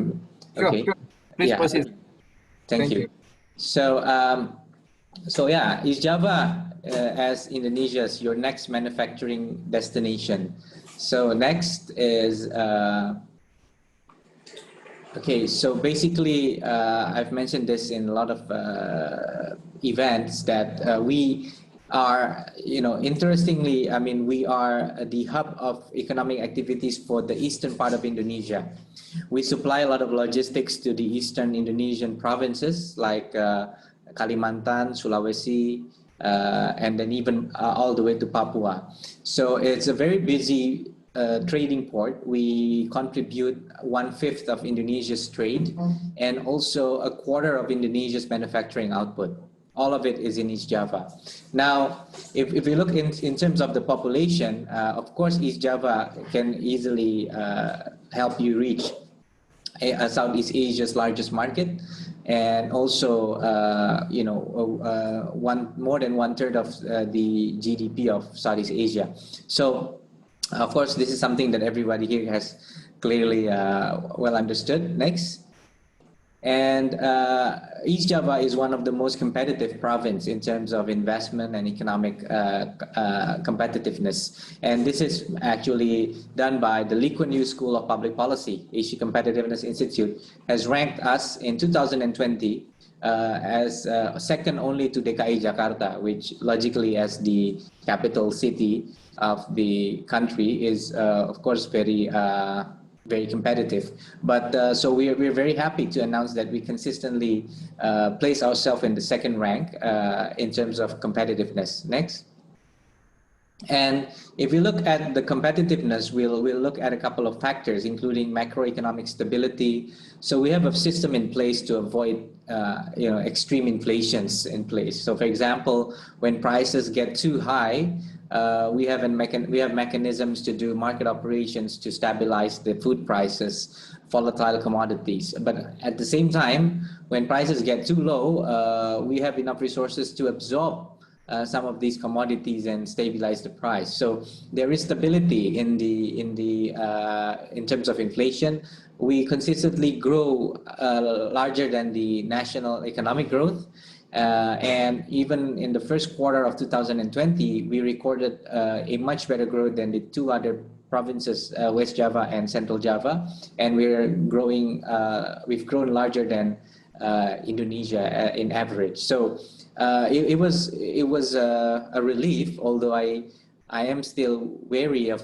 Okay.
Sure. Please proceed.
Thank you. So, so yeah, is Java as Indonesia's your next manufacturing destination? So next is okay. So basically, I've mentioned this in a lot of events that we are, you know, interestingly, I mean, we are the hub of economic activities for the eastern part of Indonesia. We supply a lot of logistics to the eastern Indonesian provinces like Kalimantan, Sulawesi, and then even all the way to Papua. So it's a very busy trading port. We contribute 1/5 of Indonesia's trade and also 1/4 of Indonesia's manufacturing output. All of it is in East Java. Now, if we look in terms of the population, of course, East Java can easily help you reach Southeast Asia's largest market, and also, you know, more than 1/3 of the GDP of Southeast Asia. So, of course, this is something that everybody here has clearly well understood. Next. And East Java is one of the most competitive province in terms of investment and economic competitiveness. And this is actually done by the Lee Kuan Yew School of Public Policy. Asia Competitiveness Institute has ranked us in 2020 as second only to DKI Jakarta, which logically as the capital city of the country is of course very competitive. But so we're very happy to announce that we consistently place ourselves in the second rank in terms of competitiveness. Next. And if we look at the competitiveness, we'll look at a couple of factors, including macroeconomic stability. So we have a system in place to avoid you know, extreme inflations in place. So for example, when prices get too high, we have mechanisms to do market operations to stabilize the food prices, volatile commodities. But at the same time, when prices get too low, we have enough resources to absorb some of these commodities and stabilize the price. So there is stability in terms of inflation. We consistently grow larger than the national economic growth. And even in the first quarter of 2020, we recorded a much better growth than the two other provinces, West Java and Central Java. And we're growing, we've grown larger than Indonesia in average. So it was a relief, although I am still wary of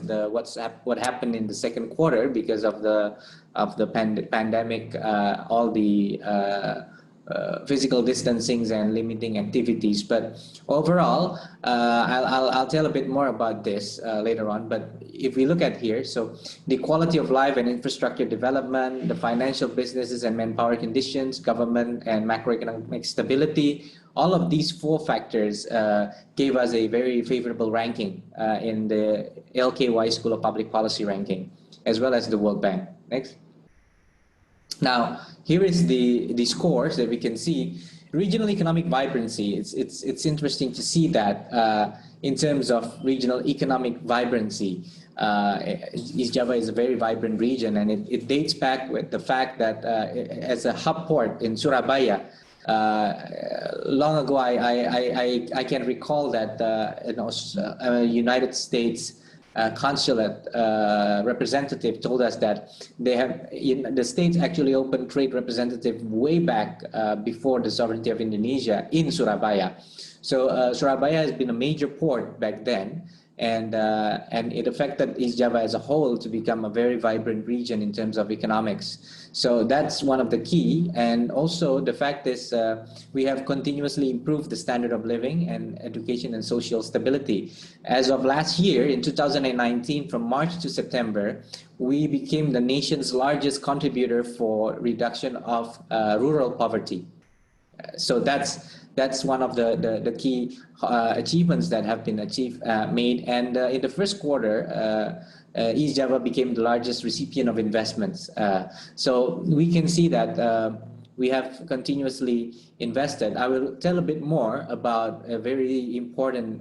what happened in the second quarter because of the pandemic, all the physical distancings and limiting activities. But overall, I'll tell a bit more about this later on. But if we look at here, so the quality of life and infrastructure development, the financial businesses and manpower conditions, government and macroeconomic stability, all of these four factors gave us a very favorable ranking in the LKY School of Public Policy ranking, as well as the World Bank. Next. Now, here is the scores that we can see. regional economic vibrancy, it's interesting to see that in terms of regional economic vibrancy, East Java is a very vibrant region, and it dates back with the fact that as a hub port in Surabaya, long ago I can recall that United States consulate representative told us that the states actually opened trade representative way back before the sovereignty of Indonesia in Surabaya. So Surabaya has been a major port back then, and it affected East Java as a whole to become a very vibrant region in terms of economics. So that's one of the key, and also the fact is we have continuously improved the standard of living and education and social stability. As of last year, in 2019, from March to September, we became the nation's largest contributor for reduction of rural poverty. So that's one of the key achievements that have been made. And in the first quarter, East Java became the largest recipient of investments. So we can see that we have continuously invested. I will tell a bit more about a very important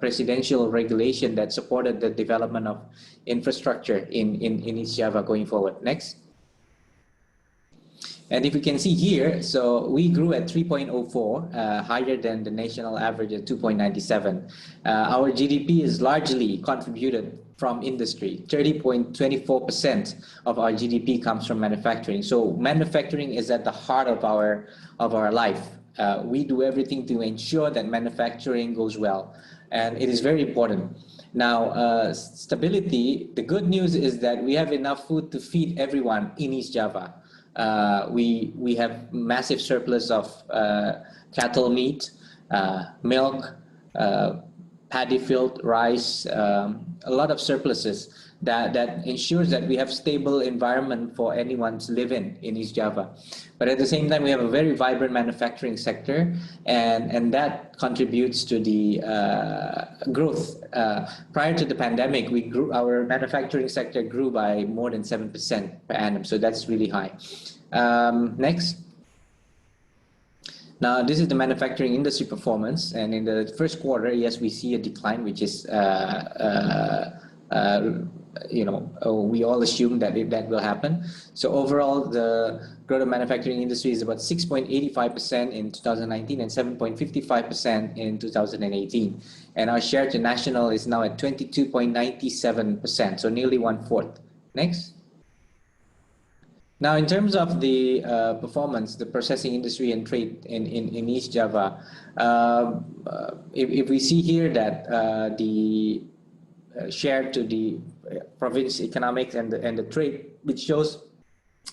presidential regulation that supported the development of infrastructure in East Java going forward. Next. And if you can see here, so we grew at 3.04, higher than the national average at 2.97. Our GDP is largely contributed from industry. 30.24% of our GDP comes from manufacturing. So manufacturing is at the heart of our life. We do everything to ensure that manufacturing goes well, and it is very important. Now, stability, the good news is that we have enough food to feed everyone in East Java. We have massive surplus of cattle meat, milk, paddy field, rice, a lot of surpluses that ensures that we have stable environment for anyone to live in East Java. But at the same time, we have a very vibrant manufacturing sector, and that contributes to the growth. Prior to the pandemic, our manufacturing sector grew by more than 7% per annum, so that's really high. Next. Now, this is the manufacturing industry performance, and in the first quarter, yes, we see a decline, which is we all assume that that will happen. So overall, the growth of manufacturing industry is about 6.85% in 2019 and 7.55% in 2018. And our share to national is now at 22.97%, so nearly 1/4. Next. Now, in terms of the performance, the processing industry and trade in East Java, if we see here that the share to the province economics and the trade, which shows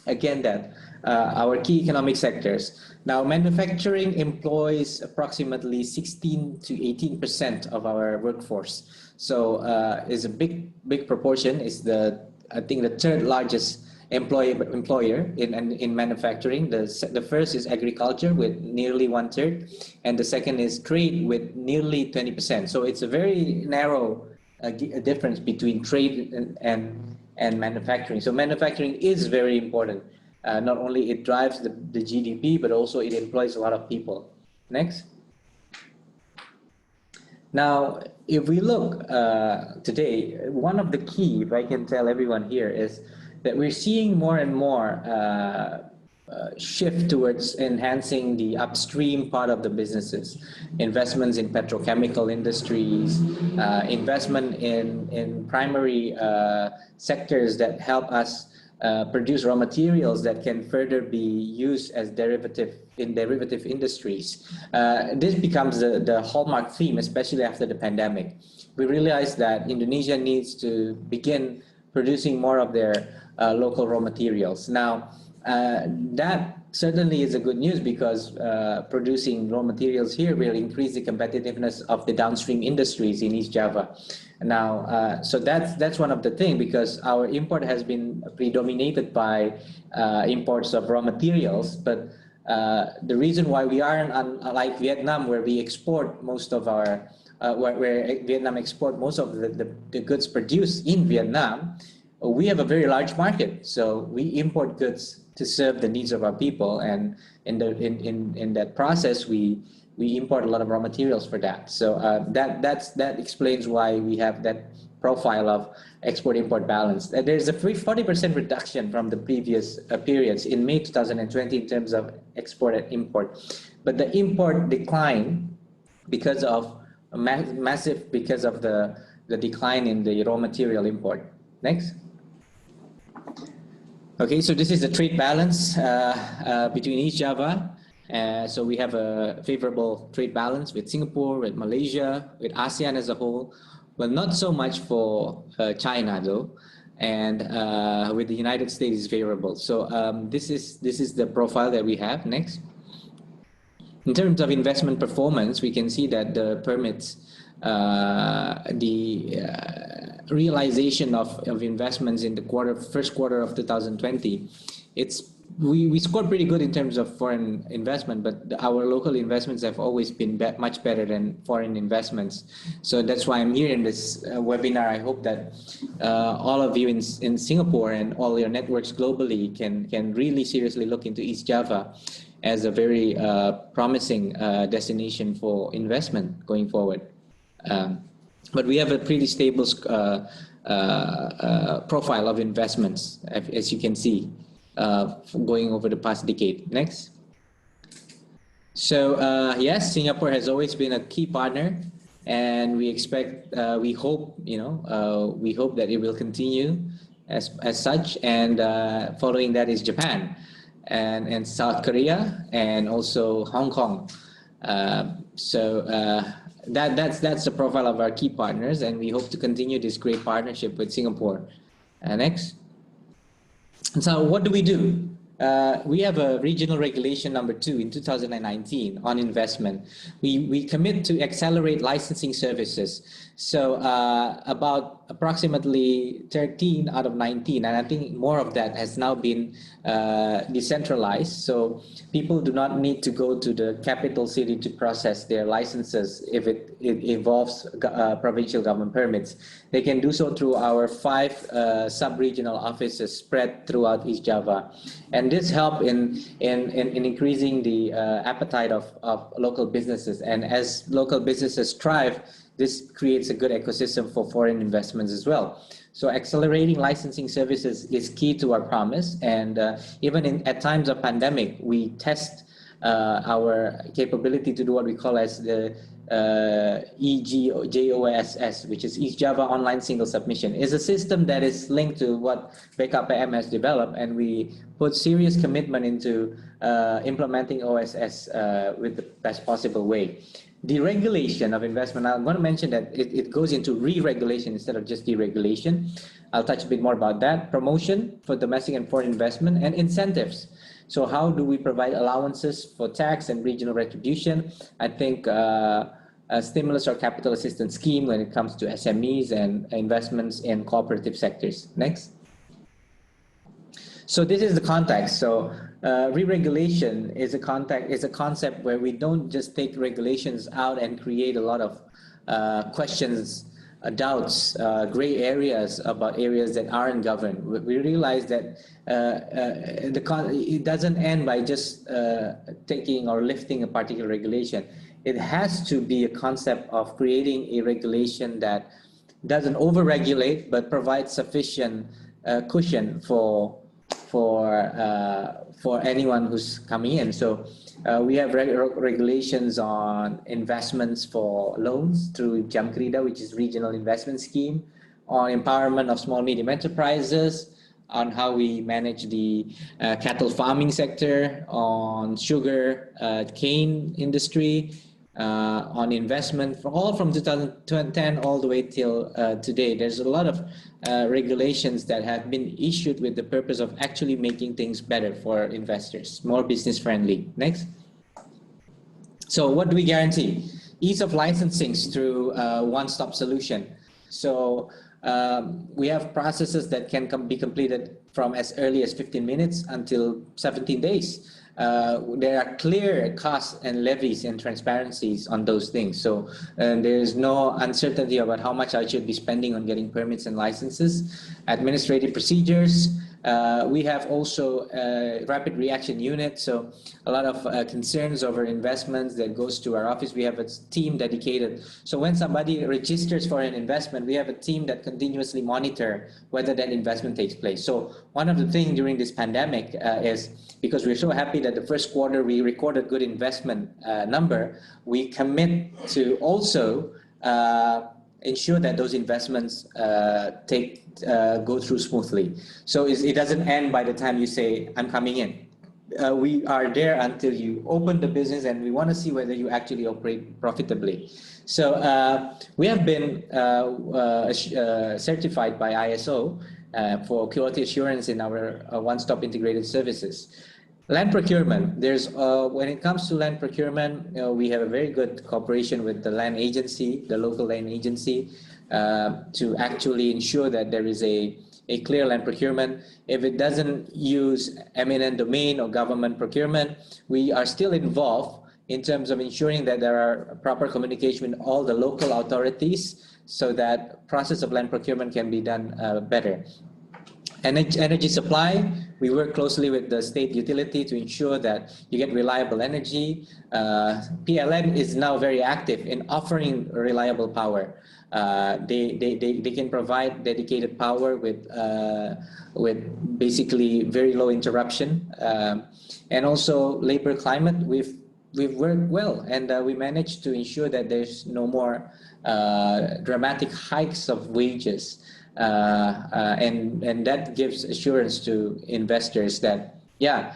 again that our key economic sectors. Now, manufacturing employs approximately 16 to 18% of our workforce. So is a big proportion. Is I think the third largest employer in manufacturing. The first is agriculture with nearly 1/3, and the second is trade with nearly 20%. So it's a very narrow difference between trade and manufacturing. So manufacturing is very important. Not only it drives the GDP, but also it employs a lot of people. Next. Now, if we look today, one of the key, if I can tell everyone here, is that we're seeing more and more shift towards enhancing the upstream part of the businesses. Investments in petrochemical industries, investment in primary sectors that help us produce raw materials that can further be used as derivative industries. This becomes the hallmark theme, especially after the pandemic. We realize that Indonesia needs to begin producing more of their local raw materials. Now, that certainly is a good news because producing raw materials here will increase the competitiveness of the downstream industries in East Java. Now, so that's one of the things, because our import has been predominated by imports of raw materials, but the reason why we aren't unlike Vietnam, where we export most of our where Vietnam export most of the goods produced in Vietnam, we have a very large market, so we import goods to serve the needs of our people, and in that process we import a lot of raw materials for that. So that explains why we have that profile of export-import balance. There's a 40% reduction from the previous periods in May 2020 in terms of export and import, but the import decline because of massive because of the decline in the raw material import. Next. Okay, so this is the trade balance between East Java. So we have a favorable trade balance with Singapore, with Malaysia, with ASEAN as a whole. Well, not so much for China though, and with the United States is favorable. So this is the profile that we have. Next. In terms of investment performance, we can see that the permits, realization of investments in the first quarter of 2020, we scored pretty good in terms of foreign investment, but our local investments have always been much better than foreign investments. So that's why I'm here in this webinar. I hope that all of you in Singapore and all your networks globally can really seriously look into East Java as a very promising destination for investment going forward. But we have a pretty stable profile of investments, as you can see, going over the past decade. Next. So yes, Singapore has always been a key partner, and we expect, we hope that it will continue as such. And following that is Japan and South Korea and also Hong Kong. That's the profile of our key partners, and we hope to continue this great partnership with Singapore. Next. And so what do? We have a regional regulation number 2 in 2019 on investment. We commit to accelerate licensing services. So about approximately 13 out of 19, and I think more of that has now been decentralized. So people do not need to go to the capital city to process their licenses if it involves provincial government permits. They can do so through our 5 sub-regional offices spread throughout East Java. And this helps in increasing the appetite of local businesses. And as local businesses thrive, this creates a good ecosystem for foreign investments as well. So accelerating licensing services is key to our promise. And even at times of pandemic, we test our capability to do what we call as the EGJOSS, which is East Java Online Single Submission. It's a system that is linked to what BKPM has developed, and we put serious commitment into implementing OSS with the best possible way. Deregulation of investment, I'm going to mention that it goes into re-regulation instead of just deregulation. I'll touch a bit more about that. Promotion for domestic and foreign investment, and incentives. So how do we provide allowances for tax and regional retribution? I think a stimulus or capital assistance scheme when it comes to SMEs and investments in cooperative sectors. Next. So this is the context. So re-regulation is a concept where we don't just take regulations out and create a lot of questions, doubts, gray areas about areas that aren't governed. We realize that it doesn't end by just taking or lifting a particular regulation. It has to be a concept of creating a regulation that doesn't over-regulate but provides sufficient cushion for anyone who's coming in. So we have regulations on investments for loans through Jamkrida, which is Regional Investment Scheme, on empowerment of small medium enterprises, on how we manage the cattle farming sector, on sugar cane industry, on investment, all from 2010 all the way till today. There's a lot of regulations that have been issued with the purpose of actually making things better for investors, more business friendly. Next. So what do we guarantee? Ease of licensing through one-stop solution. So we have processes that can be completed from as early as 15 minutes until 17 days. There are clear costs and levies and transparencies on those things. So there is no uncertainty about how much I should be spending on getting permits and licenses. Administrative procedures, We have also a rapid reaction unit, so a lot of concerns over investments that goes to our office. We have a team dedicated. So when somebody registers for an investment, we have a team that continuously monitor whether that investment takes place. So one of the things during this pandemic is, because we're so happy that the first quarter we recorded good investment number, we commit to also ensure that those investments go through smoothly. So it doesn't end by the time you say, I'm coming in. We are there until you open the business, and we want to see whether you actually operate profitably. So we have been certified by ISO for quality assurance in our one-stop integrated services. Land procurement, when it comes to land procurement, we have a very good cooperation with the land agency, the local land agency, to actually ensure that there is a clear land procurement. If it doesn't use eminent domain or government procurement, we are still involved in terms of ensuring that there are proper communication with all the local authorities so that process of land procurement can be done better. Energy supply, we work closely with the state utility to ensure that you get reliable energy. PLN is now very active in offering reliable power. They can provide dedicated power with basically very low interruption. And also labor climate, we've worked well, and we managed to ensure that there's no more dramatic hikes of wages. And that gives assurance to investors that, yeah,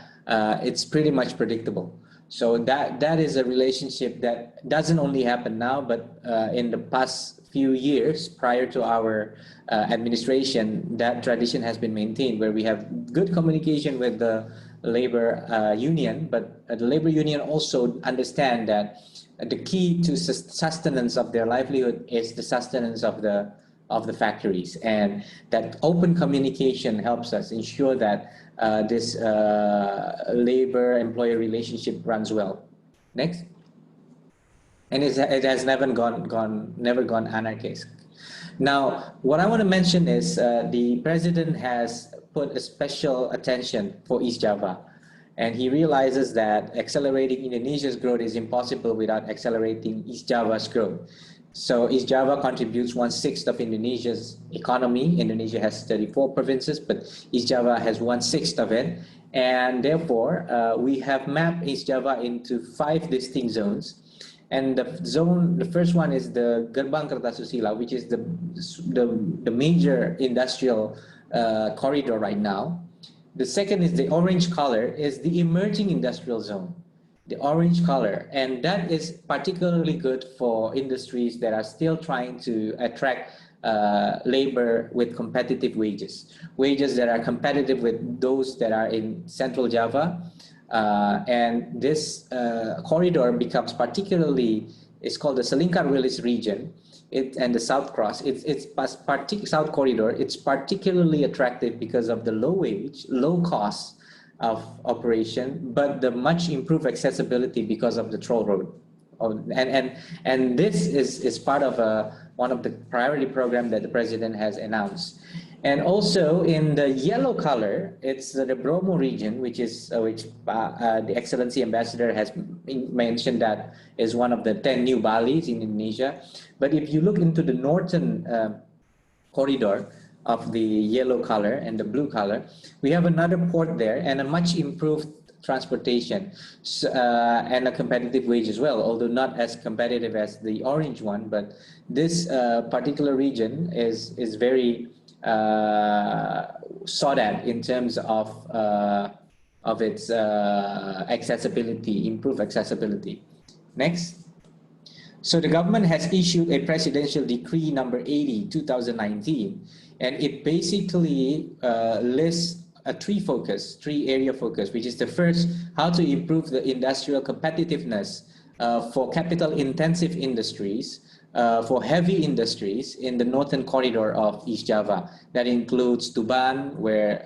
it's pretty much predictable. So that is a relationship that doesn't only happen now, but in the past few years prior to our administration, that tradition has been maintained, where we have good communication with the labor union, but the labor union also understand that the key to sustenance of their livelihood is the sustenance of the factories, and that open communication helps us ensure that this labor-employer relationship runs well. Next. And it has never gone anarchist. Now, what I want to mention is the president has put a special attention for East Java, and he realizes that accelerating Indonesia's growth is impossible without accelerating East Java's growth. So East Java contributes 1/6 of Indonesia's economy. Indonesia has 34 provinces, but East Java has 1/6 of it. And therefore, we have mapped East Java into 5 distinct zones. And the first one is the Gerbang Kertasusila, which is the major industrial corridor right now. The second is the orange color, is the emerging industrial zone. The orange color, and that is particularly good for industries that are still trying to attract labor with competitive wages that are competitive with those that are in Central Java, and this corridor becomes particularly, it's called the Selingkar Wilis region, and the South Cross. South Corridor. It's particularly attractive because of the low wage, low cost of operation, but the much improved accessibility because of the toll road. And this is part of one of the priority program that the president has announced. And also in the yellow color, it's the Bromo region, which the Excellency Ambassador has mentioned that is one of the 10 new Balis in Indonesia. But if you look into the northern corridor of the yellow color and the blue color, we have another port there and a much improved transportation and a competitive wage as well, although not as competitive as the orange one. But this particular region is very sought at in terms of its accessibility, improved accessibility. Next. So the government has issued a presidential decree number 80, 2019, and it basically lists a three-area focus, which is the first, how to improve the industrial competitiveness for capital-intensive industries, for heavy industries in the northern corridor of East Java. That includes Tuban, where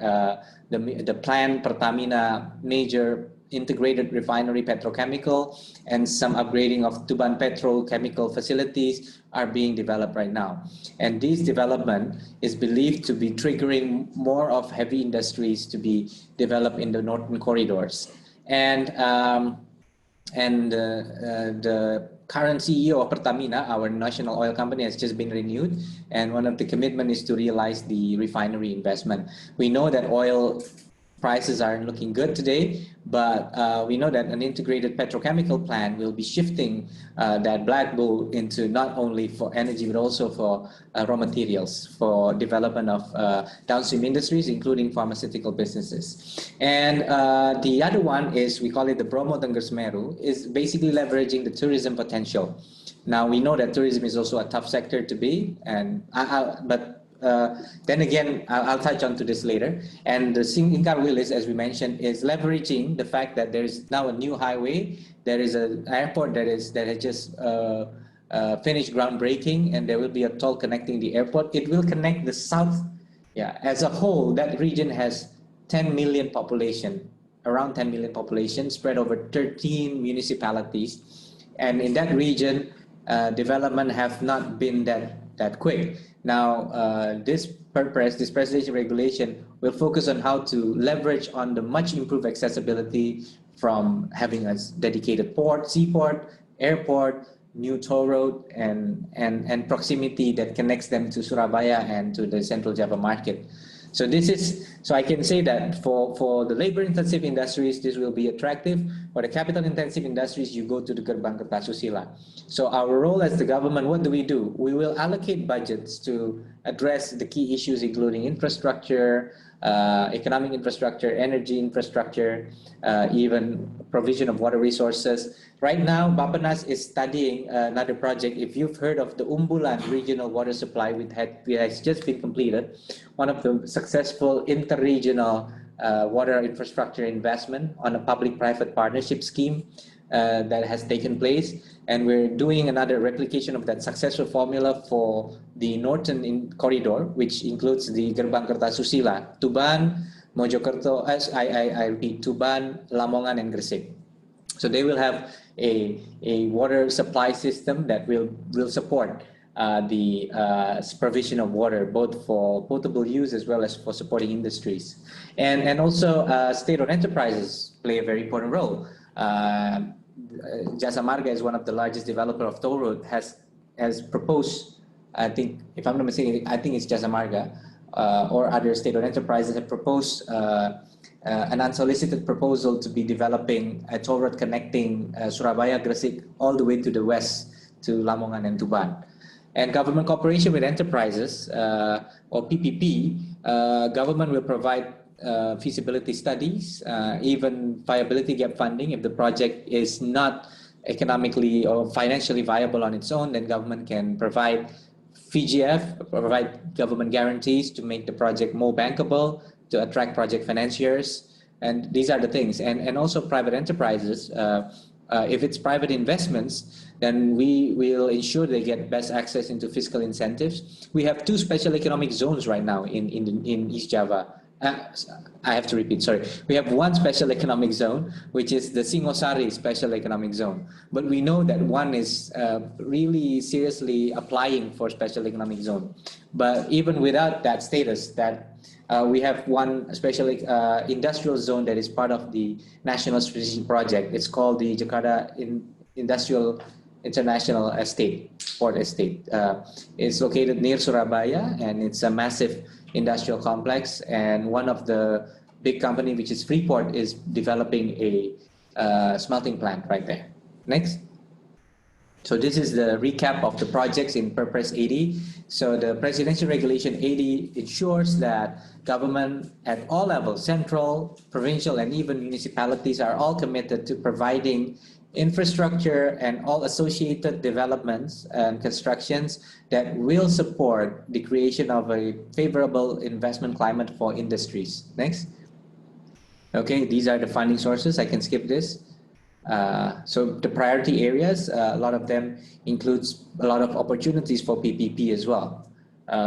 the plant Pertamina major integrated refinery petrochemical and some upgrading of Tuban petrochemical facilities are being developed right now. And this development is believed to be triggering more of heavy industries to be developed in the northern corridors. And the current CEO of Pertamina, our national oil company, has just been renewed. And one of the commitments is to realize the refinery investment. We know that oil prices aren't looking good today, but we know that an integrated petrochemical plant will be shifting that black bull into not only for energy, but also for raw materials, for development of downstream industries, including pharmaceutical businesses. And the other one is, we call it the Bromo Tengger Semeru, is basically leveraging the tourism potential. Now, we know that tourism is also a tough sector to be, and then again, I'll touch on to this later. And the thing in Khairul is, as we mentioned, is leveraging the fact that there is now a new highway. There is an airport that has just finished groundbreaking, and there will be a toll connecting the airport. It will connect the south. Yeah, as a whole, that region has 10 million population, around 10 million population, spread over 13 municipalities. And in that region, development have not been that quick. Now, this presidential regulation will focus on how to leverage on the much improved accessibility from having a dedicated port, seaport, airport, new toll road, and proximity that connects them to Surabaya and to the Central Java market. So I can say that for the labor-intensive industries, this will be attractive. For the capital-intensive industries, you go to the Gerbang Kertasusila. So our role as the government, what do? We will allocate budgets to address the key issues, including infrastructure, economic infrastructure, energy infrastructure, even provision of water resources. Right now, Bappenas is studying another project. If you've heard of the Umbulan regional water supply, which has just been completed, one of the successful inter-regional water infrastructure investment on a public-private partnership scheme that has taken place. And we're doing another replication of that successful formula for the northern corridor, which includes the Gerbang Kertasusila, Tuban, Mojokerto, I repeat, Tuban, Lamongan, and Gresik. So they will have a water supply system that will support the provision of water, both for potable use as well as for supporting industries. And also state-owned enterprises play a very important role. Jasa Marga is one of the largest developer of toll road, has proposed, I think, if I'm not mistaken, I think it's Jasa Marga or other state-owned enterprises have proposed an unsolicited proposal to be developing a toll road connecting Surabaya, Gresik, all the way to the west to Lamongan and Tuban. And government cooperation with enterprises, or PPP, government will provide feasibility studies, even viability gap funding. If the project is not economically or financially viable on its own, then government can provide VGF, provide government guarantees to make the project more bankable, to attract project financiers. And these are the things. And also private enterprises, if it's private investments, then we will ensure they get best access into fiscal incentives. We have 2 special economic zones right now in East Java. I have to repeat, sorry. We have 1 special economic zone, which is the Singosari Special Economic Zone. But we know that one is really seriously applying for special economic zone. But even without that status, we have 1 special industrial zone that is part of the National Strategic Project. It's called the Jakarta Industrial International Estate, Port Estate. It's located near Surabaya, and it's a massive industrial complex. And one of the big company, which is Freeport, is developing a smelting plant right there. Next. So this is the recap of the projects in Purpose 80. So the Presidential Regulation 80 ensures that government at all levels, central, provincial, and even municipalities, are all committed to providing infrastructure and all associated developments and constructions that will support the creation of a favorable investment climate for industries. Next. Okay, these are the funding sources. I can skip this. So the priority areas, a lot of them includes a lot of opportunities for PPP as well.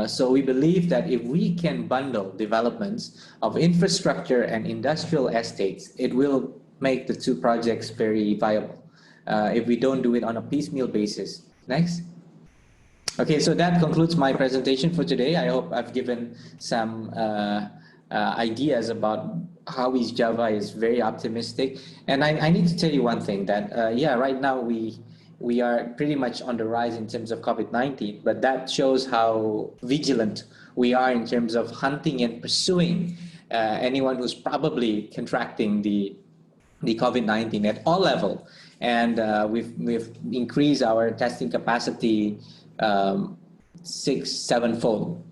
So we believe that if we can bundle developments of infrastructure and industrial estates, it will make the two projects very viable if we don't do it on a piecemeal basis. Next. Okay, so that concludes my presentation for today. I hope I've given some ideas about how East Java is very optimistic. And I need to tell you one thing, that yeah, right now we are pretty much on the rise in terms of COVID-19, but that shows how vigilant we are in terms of hunting and pursuing anyone who's probably contracting the COVID-19 at all level. And we've increased our testing capacity 6-7-fold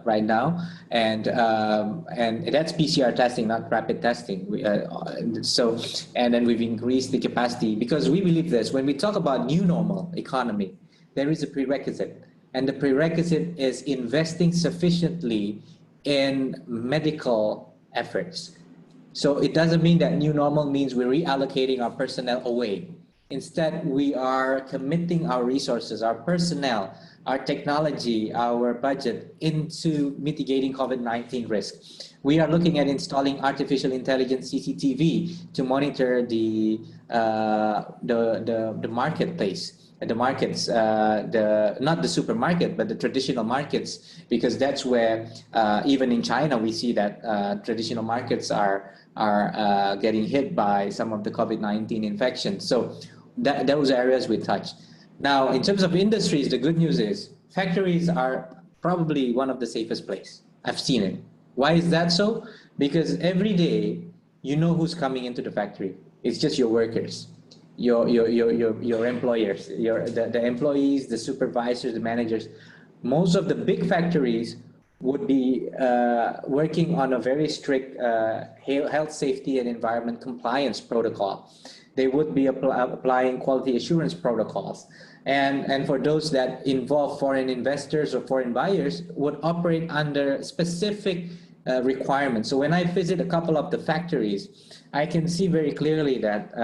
right now, and that's PCR testing, not rapid testing. And then we've increased the capacity because we believe this: when we talk about new normal economy, there is a prerequisite, and the prerequisite is investing sufficiently in medical efforts. So it doesn't mean that new normal means we're reallocating our personnel away. Instead, we are committing our resources, our personnel, our technology, our budget into mitigating COVID-19 risk. We are looking at installing artificial intelligence CCTV to monitor the marketplace, the markets, not the supermarket, but the traditional markets, because that's where even in China we see that traditional markets are getting hit by some of the COVID-19 infections. So those areas we touch. Now, in terms of industries, the good news is factories are probably one of the safest places. I've seen it. Why is that so? Because every day you know who's coming into the factory. It's just your workers, your employers, the employees, the supervisors, the managers. Most of the big factories would be working on a very strict health, safety, and environment compliance protocol. They would be applying quality assurance protocols. And for those that involve foreign investors or foreign buyers, would operate under specific requirements. So when I visit a couple of the factories, I can see very clearly that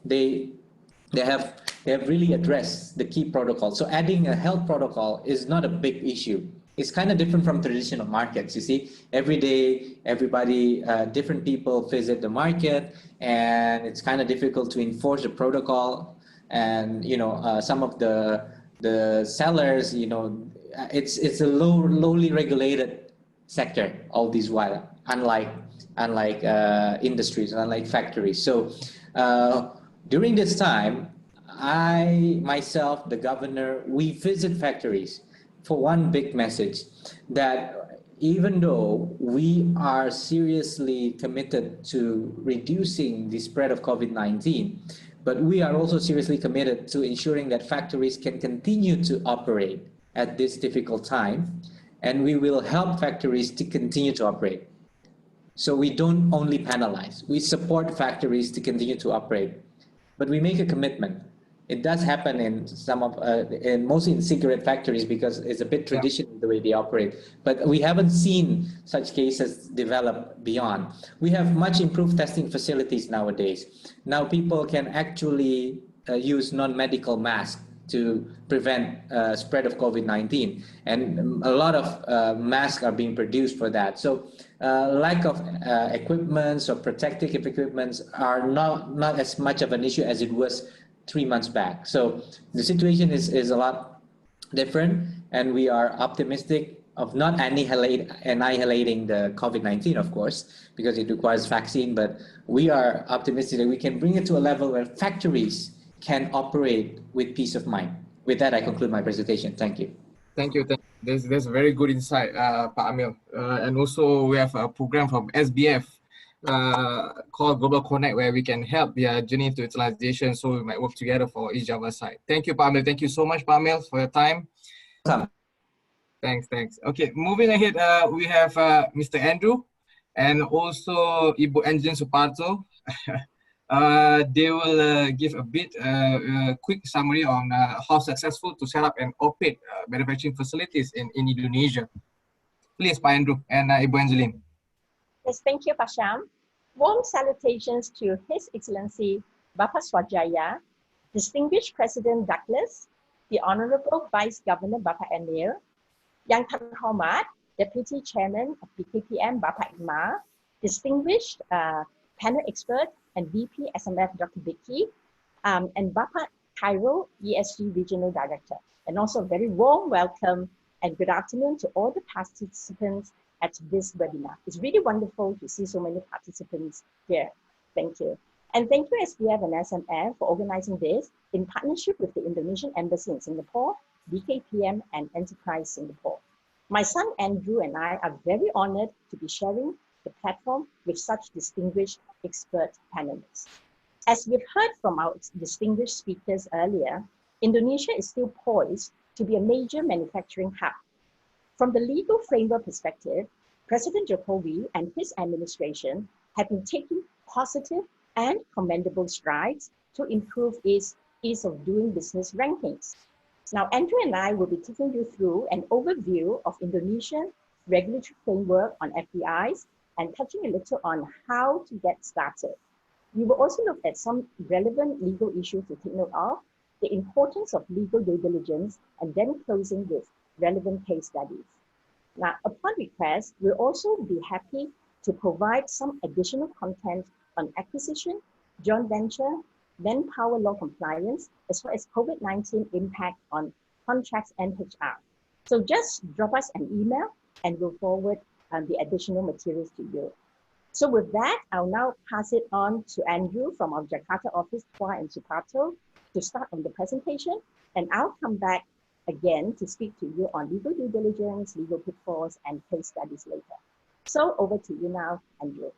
they have really addressed the key protocols. So adding a health protocol is not a big issue. It's kind of different from traditional markets. You see, every day, everybody, different people visit the market, and it's kind of difficult to enforce the protocol. And some of the sellers, it's a lowly regulated sector all this while, unlike industries, unlike factories. So during this time, I myself, the governor, we visit factories for one big message, that even though we are seriously committed to reducing the spread of COVID-19, but we are also seriously committed to ensuring that factories can continue to operate at this difficult time, and we will help factories to continue to operate. So we don't only penalize, we support factories to continue to operate, but we make a commitment. It does happen in some of, mostly in cigarette factories, because it's a bit traditional the way they operate. But we haven't seen such cases develop beyond. We have much improved testing facilities nowadays. Now people can actually use non-medical masks to prevent spread of COVID-19, and a lot of masks are being produced for that. So lack of equipment or protective equipment are not as much of an issue as it was 3 months back. So the situation is a lot different, and we are optimistic of not annihilating the COVID-19, of course, because it requires vaccine, but we are optimistic that we can bring it to a level where factories can operate with peace of mind. With that, I conclude my presentation. Thank you.
Thank you. That's a very good insight, Pak Emil. And also we have a program from SBF called Global Connect, where we can help their journey to utilization, so we might work together for East Java side. Thank you, Pak Emil. Thank you so much, Pak Emil, for your time. Thanks. Okay, moving ahead, we have Mr. Andrew and also Ibu Angeline Suparto. They will give a bit quick summary on how successful to set up and operate manufacturing facilities in Indonesia. Please, Pak Andrew and Ibu Angeline.
Yes, thank you, Pak Syam. Warm salutations to His Excellency Bapak Swajaya, Distinguished President Douglas, the Honorable Vice Governor Bapak Emil, Yang Terhormat Deputy Chairman of BKPM Bapak Ikmal, distinguished panel expert and VP SMF Dr. Bicky, and Bapak Khairul, ESG Regional Director. And also a very warm welcome and good afternoon to all the participants at this webinar. It's really wonderful to see so many participants here. Thank you. And thank you SPF and SMF for organizing this in partnership with the Indonesian Embassy in Singapore, BKPM and Enterprise Singapore. My son Andrew and I are very honored to be sharing the platform with such distinguished expert panelists. As we've heard from our distinguished speakers earlier, Indonesia is still poised to be a major manufacturing hub. From the legal framework perspective, President Jokowi and his administration have been taking positive and commendable strides to improve its ease of doing business rankings. Now, Andrew and I will be taking you through an overview of Indonesian regulatory framework on FDIs and touching a little on how to get started. We will also look at some relevant legal issues to take note of, the importance of legal due diligence, and then closing with relevant case studies. Now, upon request, we'll also be happy to provide some additional content on acquisition, joint venture, manpower law compliance, as well as COVID-19 impact on contracts and HR. So just drop us an email and we'll forward the additional materials to you. So with that, I'll now pass it on to Andrew from our Jakarta office, Tua and Suparto, to start on the presentation. And I'll come back again to speak to you on legal due diligence, legal pitfalls, and case studies later. So over to you now, Andrew.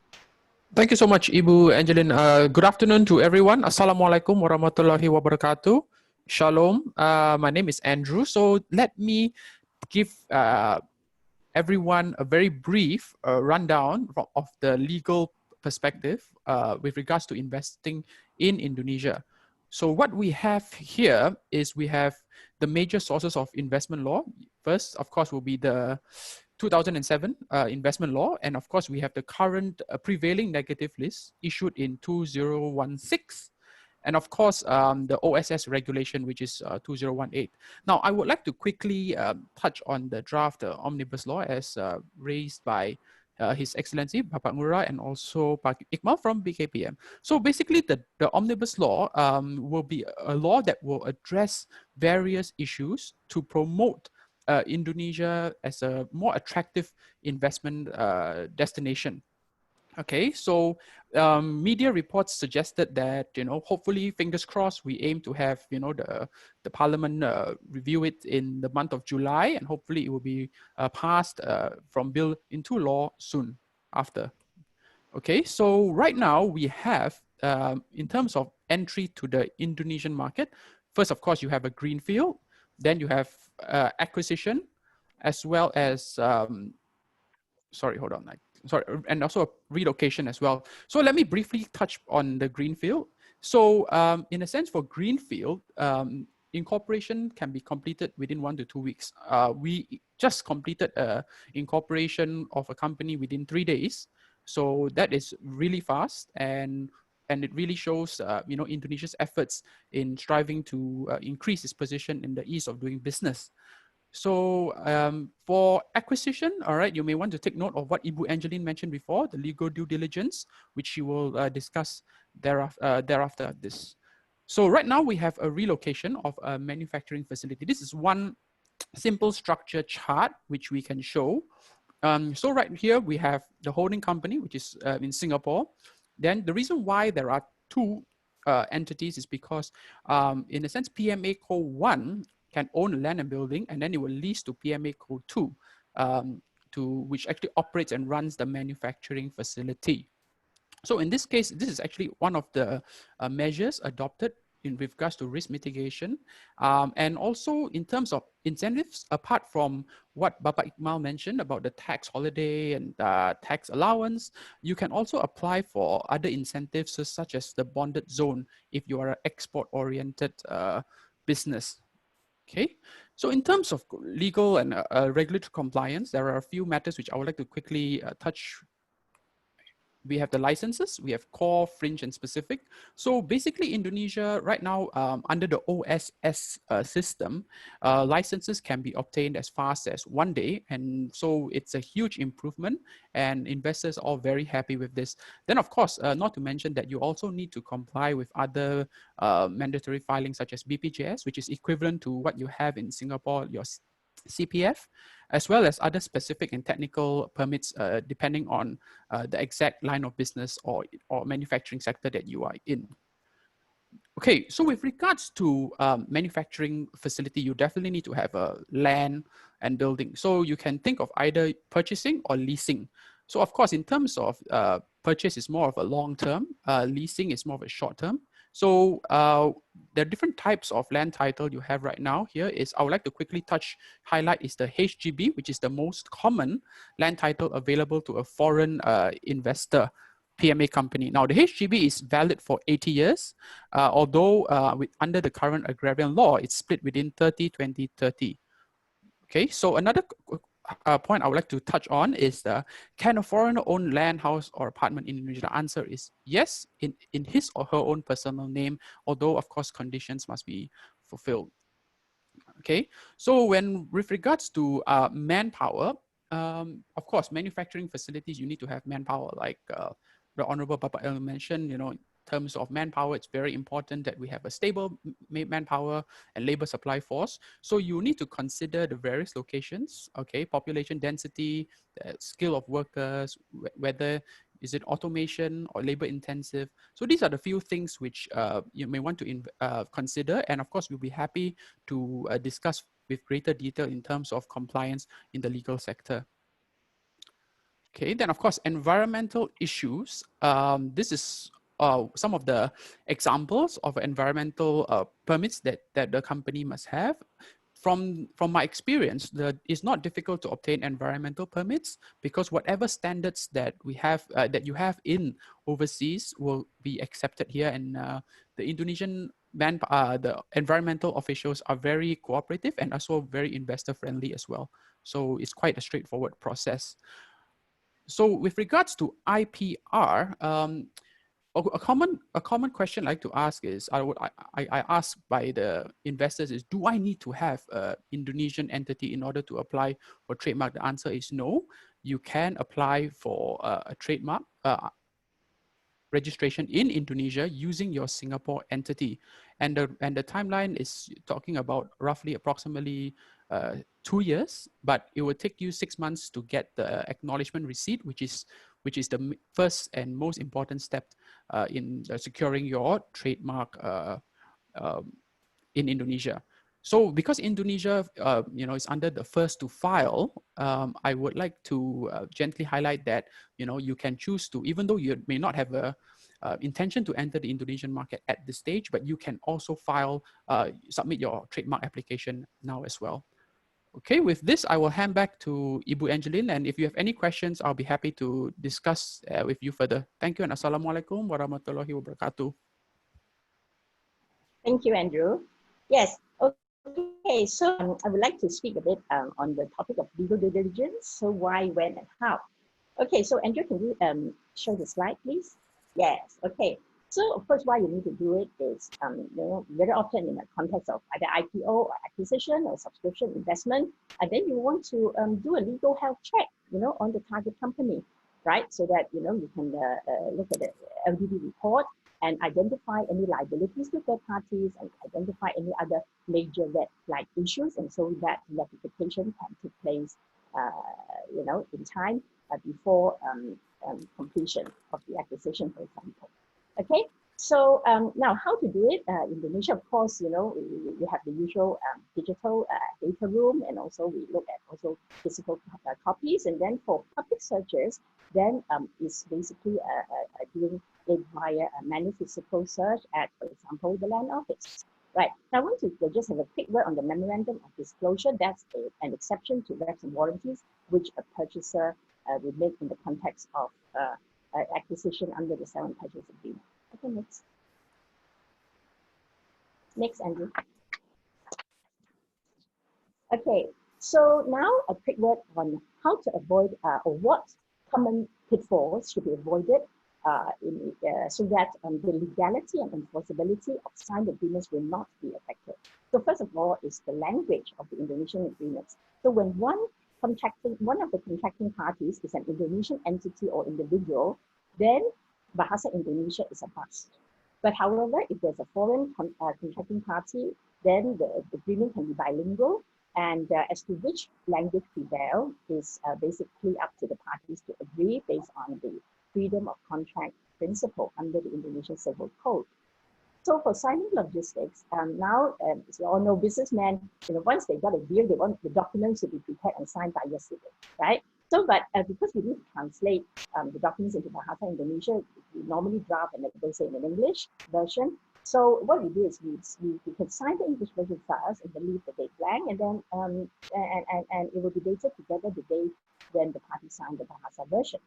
Thank you so much, Ibu Angeline. Good afternoon to everyone. Assalamualaikum warahmatullahi wabarakatuh. Shalom. My name is Andrew. So let me give everyone a very brief rundown of the legal perspective with regards to investing in Indonesia. So what we have here is we have the major sources of investment law. First, of course, will be the 2007 investment law. And of course, we have the current prevailing negative list issued in 2016. And of course, the OSS regulation, which is 2018. Now, I would like to quickly touch on the draft omnibus law as raised by His Excellency, Bapak Ngurah, and also Pak Ikmal from BKPM. So basically, the omnibus law will be a law that will address various issues to promote Indonesia as a more attractive investment destination. Okay, so media reports suggested that, hopefully, fingers crossed, we aim to have, the parliament review it in the month of July, and hopefully it will be passed from bill into law soon after. Okay, so right now we have, in terms of entry to the Indonesian market, first, of course, you have a greenfield, then you have acquisition, as well as, and also a relocation as well. So let me briefly touch on the greenfield. So in a sense, for greenfield, incorporation can be completed within 1 to 2 weeks. We just completed incorporation of a company within 3 days. So that is really fast, and it really shows Indonesia's efforts in striving to increase its position in the ease of doing business. So for acquisition, all right, you may want to take note of what Ibu Angeline mentioned before, the legal due diligence, which she will discuss thereafter this. So right now we have a relocation of a manufacturing facility. This is one simple structure chart which we can show. So right here we have the holding company, which is in Singapore. Then the reason why there are two entities is because in a sense, PMA Code 1 can own land and building, and then it will lease to PMA Code 2, which actually operates and runs the manufacturing facility. So in this case, this is actually one of the measures adopted in regards to risk mitigation. And also in terms of incentives, apart from what Bapak Ikmal mentioned about the tax holiday and tax allowance, you can also apply for other incentives such as the bonded zone if you are an export-oriented business. Okay, so in terms of legal and regulatory compliance, there are a few matters which I would like to quickly touch. we have the licenses, we have core, fringe, and specific. So basically Indonesia right now, under the OSS system, licenses can be obtained as fast as 1 day. And so it's a huge improvement, and investors are all very happy with this. Then of course, not to mention that you also need to comply with other mandatory filings such as BPJS, which is equivalent to what you have in Singapore, your CPF, as well as other specific and technical permits depending on the exact line of business or manufacturing sector that you are in. Okay, so with regards to manufacturing facility, you definitely need to have a land and building. So you can think of either purchasing or leasing. So of course, in terms of purchase is more of a long term, leasing is more of a short term. So the different types of land title you have right now here is, I would like to quickly highlight is the HGB, which is the most common land title available to a foreign investor PMA company. Now the HGB is valid for 80 years, although under the current agrarian law, it's split within 30, 20, 30. Okay, so another point I would like to touch on is, can a foreigner own land, house, or apartment in Indonesia? The answer is yes, in his or her own personal name, although of course conditions must be fulfilled. Okay, so with regards to manpower, of course, manufacturing facilities, you need to have manpower, like the Honorable Bapak El mentioned, in terms of manpower, it's very important that we have a stable manpower and labor supply force. So you need to consider the various locations, okay, population density, the skill of workers, whether is it automation or labor intensive. So these are the few things which you may want to consider. And of course, we'll be happy to discuss with greater detail in terms of compliance in the legal sector. Okay, then of course, environmental issues. This is some of the examples of environmental permits that the company must have. From my experience, it's not difficult to obtain environmental permits, because whatever standards that we have, that you have in overseas, will be accepted here. And the Indonesian the environmental officials are very cooperative and also very investor friendly as well. So it's quite a straightforward process. So with regards to IPR, a common question I like to ask is, I ask by the investors is, do I need to have an Indonesian entity in order to apply for trademark? The answer is no. You can apply for a trademark registration in Indonesia using your Singapore entity, and the timeline is talking about roughly approximately 2 years, but it will take you 6 months to get the acknowledgement receipt, which is the first and most important step in securing your trademark in Indonesia. So because Indonesia, is under the first to file, I would like to gently highlight that, you can choose to, even though you may not have a intention to enter the Indonesian market at this stage, but you can also submit your trademark application now as well. Okay, with this, I will hand back to Ibu Angeline, and if you have any questions, I'll be happy to discuss with you further. Thank you, and Assalamualaikum warahmatullahi wabarakatuh.
Thank you, Andrew. Yes, okay, so I would like to speak a bit on the topic of legal due diligence. So why, when, and how? Okay, so Andrew, can you show the slide, please? Yes, okay. So of course, why you need to do it is, very often in the context of either IPO or acquisition or subscription investment, and then you want to do a legal health check, on the target company, right? So that, you can look at the LDD report and identify any liabilities to third parties and identify any other major red flag issues, and so that rectification can take place, in time before completion of the acquisition, for example. Okay, so now how to do it? Indonesia, of course, we have the usual digital data room, and also we look at also physical copies. And then for public searches, then it's basically doing it via a manual physical search at, for example, the land office. Right, now I want to just have a quick word on the memorandum of disclosure. That's an exception to reps and warranties, which a purchaser would make in the context of acquisition under the sale and purchase agreement. Okay, next. Next, Andrew. Okay, so now a quick word on how to avoid or what common pitfalls should be avoided so that the legality and enforceability of signed agreements will not be affected. So first of all is the language of the Indonesian agreements. So when one of the contracting parties is an Indonesian entity or individual, then Bahasa Indonesia is a must. But however, if there's a foreign contracting party, then the agreement can be bilingual, and as to which language prevail is basically up to the parties to agree based on the freedom of contract principle under the Indonesian Civil Code. So for signing logistics, now, as you all know, businessmen, once they got a deal, they want the documents to be prepared and signed by yesterday, right? So, but because we need to translate the documents into Bahasa Indonesia, we normally draft and negotiate in an English version. So what we do is we can sign the English version first and then leave the date blank, and then and it will be dated together the date when the party signed the Bahasa version.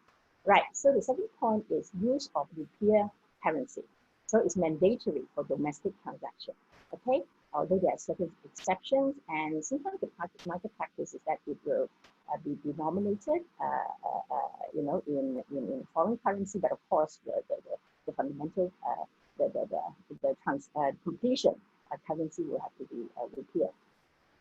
Right. So the second point is use of rupiah currency. So it's mandatory for domestic transactions. Okay. Although there are certain exceptions, and sometimes the market practice is that it will be denominated, in foreign currency, but of course the fundamental completion currency will have to be rupiah.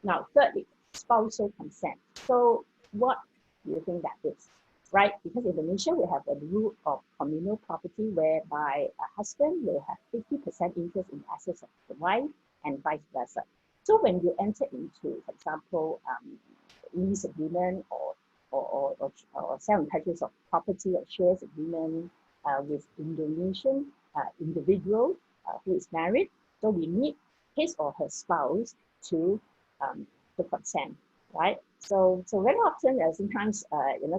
Now, thirdly, spousal consent. So what do you think that is? Right, because in Indonesia, we have a rule of communal property whereby a husband will have 50% interest in assets of the wife and vice versa. So when you enter into, for example, lease agreement or sell and purchase of property or shares agreement with Indonesian individual who is married, so we need his or her spouse to consent. Right. So very often, sometimes,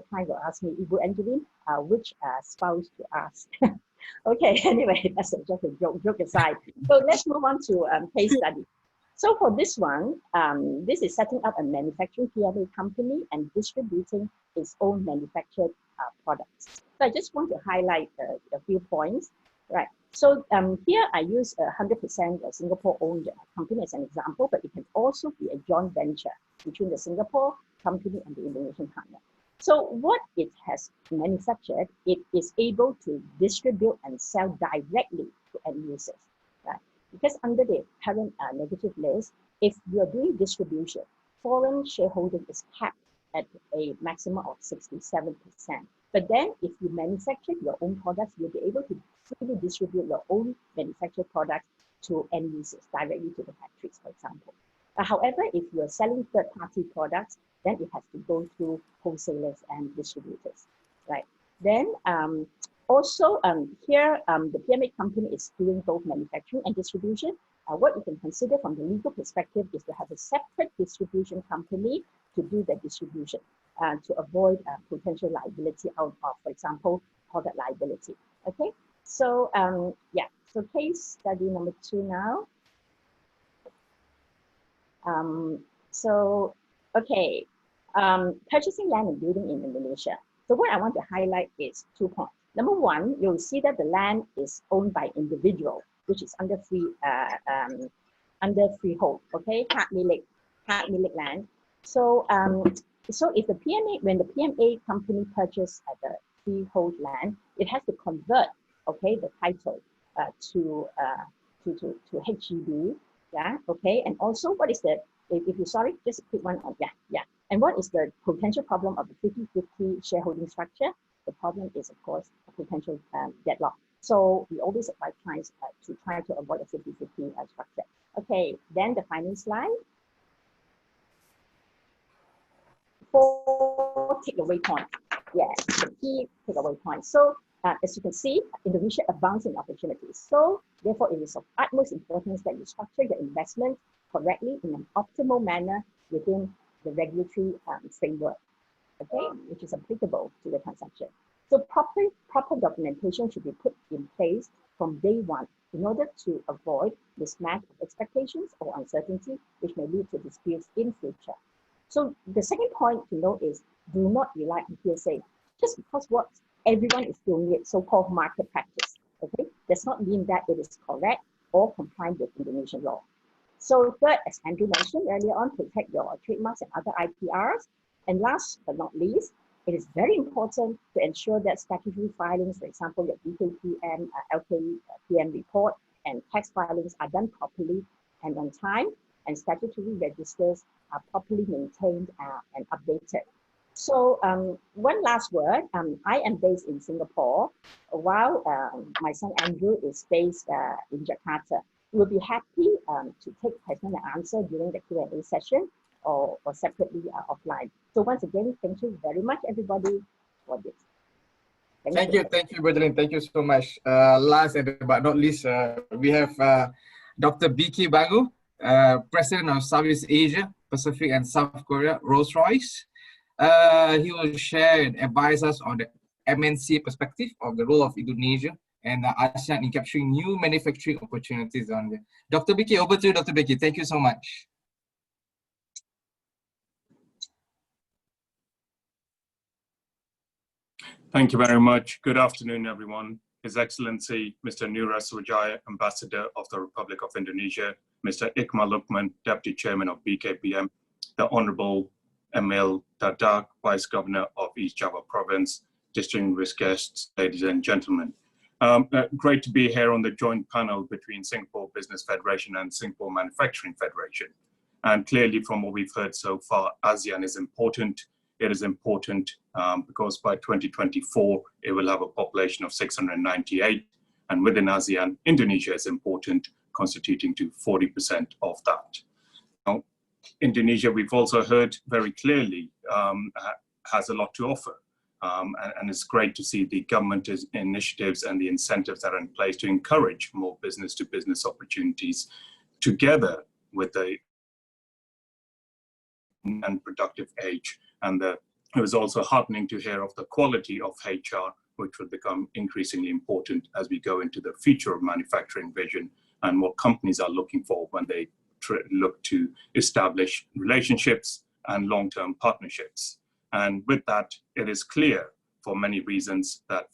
clients will ask me, Ibu Angeline, which spouse to ask? Okay, anyway, that's just a joke aside. So let's move on to case study. So for this one, this is setting up a manufacturing PMA company and distributing its own manufactured products. So I just want to highlight a few points. Right. So here I use a 100% Singapore-owned company as an example, but it can also be a joint venture between the Singapore company and the Indonesian partner. So what it has manufactured, it is able to distribute and sell directly to end users, right? Because under the current negative list, if you are doing distribution, foreign shareholding is capped at a maximum of 67%. But then if you manufacture your own products, you'll be able to freely distribute your own manufactured products to end users, directly to the factories, for example. However, if you're selling third-party products, then it has to go through wholesalers and distributors, right? Then also here, the PMA company is doing both manufacturing and distribution. What you can consider from the legal perspective is to have a separate distribution company to do the distribution to avoid potential liability out of, for example, product liability. Okay, so yeah, so case study number 2 now. Okay, purchasing land and building in Indonesia. So what I want to highlight is 2 points. Number 1, you'll see that the land is owned by individual, which is under freehold. Okay, hak milik land. So so if the PMA, when the PMA company purchases the freehold land, it has to convert, okay, the title to HGB. Yeah, okay, and also what is the, if you, sorry, just a quick one on, yeah. And what is the potential problem of the 50-50 shareholding structure? The problem is, of course, a potential deadlock. So we always advise clients to try to avoid a 50-50 structure. Okay, then the final slide. 4 takeaway points. Yes, the key takeaway points. So as you can see, Indonesia abounds in opportunities. So therefore, it is of utmost importance that you structure your investment correctly in an optimal manner within the regulatory framework, okay, which is applicable to the transaction. So proper documentation should be put in place from day 1 in order to avoid mismatch of expectations or uncertainty, which may lead to disputes in future. So the second point to note is, do not rely on hearsay. Just because what everyone is doing it, so-called market practice, okay, does not mean that it is correct or compliant with Indonesian law. So third, as Andrew mentioned earlier on, protect your trademarks and other IPRs. And last but not least, it is very important to ensure that statutory filings, for example, your BKPM, LKPM report, and tax filings are done properly and on time, and statutory registers are properly maintained and updated. So one last word, I am based in Singapore, while my son Andrew is based in Jakarta. We'll be happy to take question and answer during the Q&A session or separately offline. So once again, thank you very much, everybody, for this.
Thank you, Berdelin. Thank you so much. Last but not least, we have Dr. Bicky Bhangu, President of Southeast Asia, Pacific and South Korea, Rolls-Royce. He will share and advise us on the MNC perspective of the role of Indonesia and ASEAN in capturing new manufacturing opportunities on there. Dr. Bicky, over to you, Dr. Bicky. Thank you so much.
Thank you very much. Good afternoon, everyone. His Excellency, Mr. Ngurah Swajaya, Ambassador of the Republic of Indonesia, Mr. Ikmal Lukman, Deputy Chairman of BKPM, the Honorable Emil, Dardak, Vice Governor of East Java Province, distinguished guests, ladies and gentlemen. Great to be here on the joint panel between Singapore Business Federation and Singapore Manufacturing Federation. And clearly from what we've heard so far, ASEAN is important. It is important because by 2024, it will have a population of 698. And within ASEAN, Indonesia is important, constituting to 40% of that. Now, Indonesia, we've also heard very clearly, has a lot to offer. And it's great to see the government initiatives and the incentives that are in place to encourage more business-to-business opportunities together with the and productive age. And it was also heartening to hear of the quality of HR, which will become increasingly important as we go into the future of manufacturing vision and what companies are looking for when they look to establish relationships and long-term partnerships. And with that, it is clear for many reasons that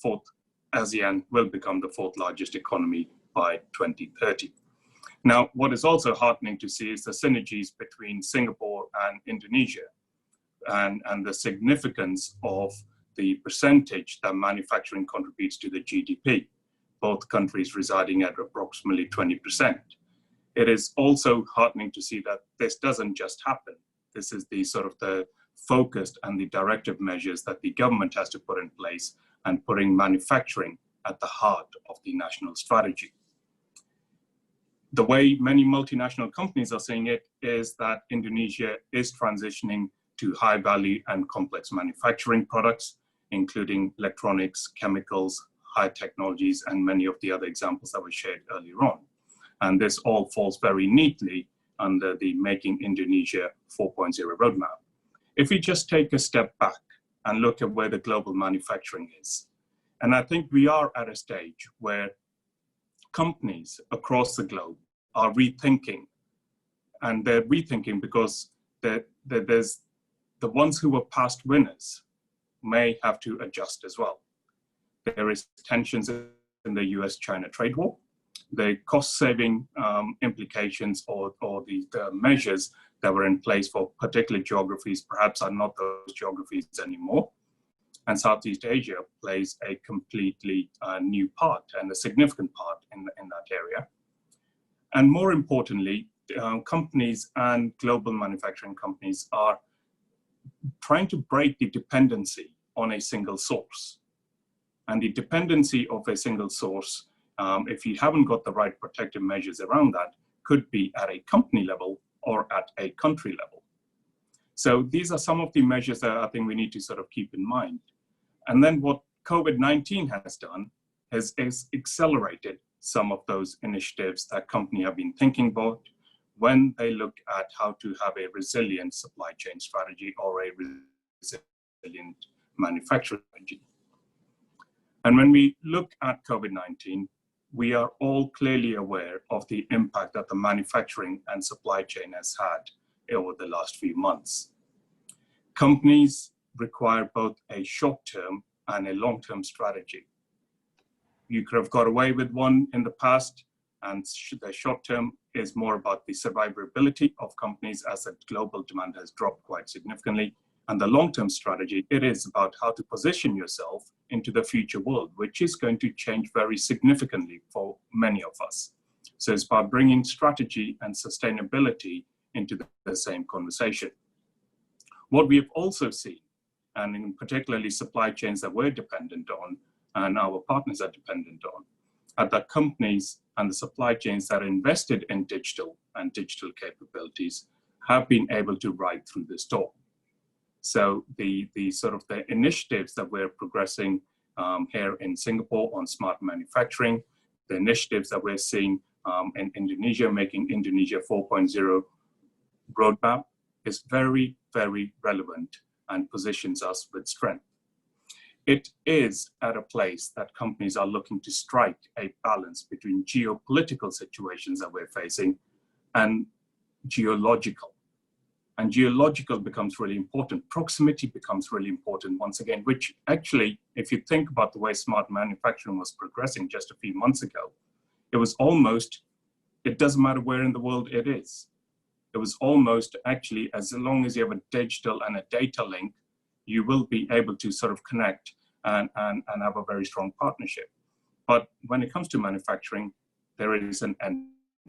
ASEAN will become the fourth largest economy by 2030. Now, what is also heartening to see is the synergies between Singapore and Indonesia and the significance of the percentage that manufacturing contributes to the GDP, both countries residing at approximately 20%. It is also heartening to see that this doesn't just happen. This is the sort of the focused and the directive measures that the government has to put in place and putting manufacturing at the heart of the national strategy. The way many multinational companies are seeing it is that Indonesia is transitioning to high value and complex manufacturing products, including electronics, chemicals, high technologies, and many of the other examples that were shared earlier on. And this all falls very neatly under the Making Indonesia 4.0 roadmap. If we just take a step back and look at where the global manufacturing is, and I think we are at a stage where companies across the globe are rethinking, and they're rethinking because there's the ones who were past winners may have to adjust as well. There is tensions in the US-China trade war. The cost-saving implications or the measures that were in place for particular geographies perhaps are not those geographies anymore. And Southeast Asia plays a completely new part and a significant part in that area. And more importantly, companies and global manufacturing companies are trying to break the dependency on a single source. And the dependency of a single source, if you haven't got the right protective measures around that, could be at a company level or at a country level. So these are some of the measures that I think we need to sort of keep in mind. And then what COVID-19 has done is accelerated some of those initiatives that companies have been thinking about when they look at how to have a resilient supply chain strategy or a resilient manufacturing strategy. And when we look at COVID-19, we are all clearly aware of the impact that the manufacturing and supply chain has had over the last few months. Companies require both a short-term and a long-term strategy. You could have got away with one in the past, and the short-term is more about the survivability of companies as the global demand has dropped quite significantly. and the long-term strategy, it is about how to position yourself into the future world, which is going to change very significantly for many of us. So it's about bringing strategy and sustainability into the same conversation. What we have also seen, and in particularly supply chains that we're dependent on and our partners are dependent on, are the companies and the supply chains that are invested in digital and digital capabilities have been able to ride through the storm. So the sort of the initiatives that we're progressing here in Singapore on smart manufacturing, the initiatives that we're seeing in Indonesia, making Indonesia 4.0 roadmap, is very, very relevant and positions us with strength. It is at a place that companies are looking to strike a balance between geopolitical situations that we're facing and geological. And geological becomes really important. Proximity becomes really important once again, which actually, if you think about the way smart manufacturing was progressing just a few months ago, it was almost, it doesn't matter where in the world it is. It was almost actually, as long as you have a digital and a data link, you will be able to sort of connect and have a very strong partnership. But when it comes to manufacturing, there is an end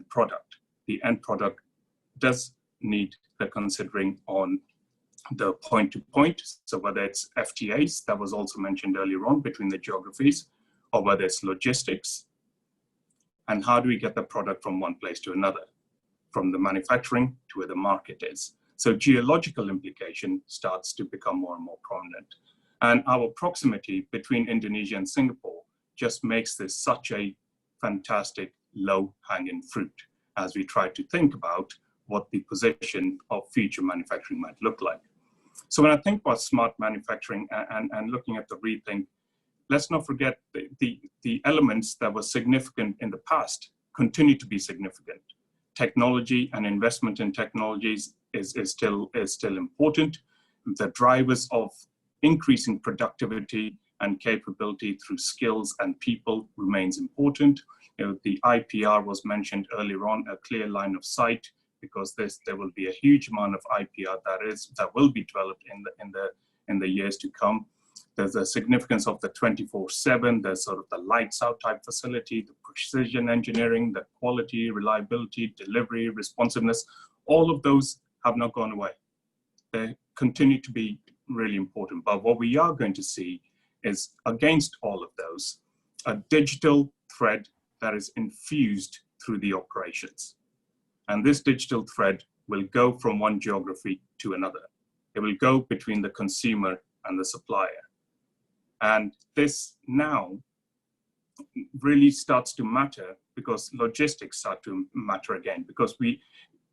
product. The end product does need the considering on the point-to-point, so whether it's FTAs, that was also mentioned earlier on, between the geographies, or whether it's logistics, and how do we get the product from one place to another, from the manufacturing to where the market is. So geological implication starts to become more and more prominent. And our proximity between Indonesia and Singapore just makes this such a fantastic low-hanging fruit as we try to think about what the position of future manufacturing might look like. So when I think about smart manufacturing and looking at the rethink, let's not forget the elements that were significant in the past continue to be significant. Technology and investment in technologies is still important. The drivers of increasing productivity and capability through skills and people remains important. You know, the IPR was mentioned earlier on, a clear line of sight, because there will be a huge amount of IPR that will be developed in the years to come. There's a significance of the 24/7, there's sort of the lights out type facility, the precision engineering, the quality, reliability, delivery, responsiveness, all of those have not gone away. They continue to be really important. But what we are going to see is, against all of those, a digital thread that is infused through the operations. And this digital thread will go from one geography to another. It will go between the consumer and the supplier. And this now really starts to matter because logistics start to matter again. Because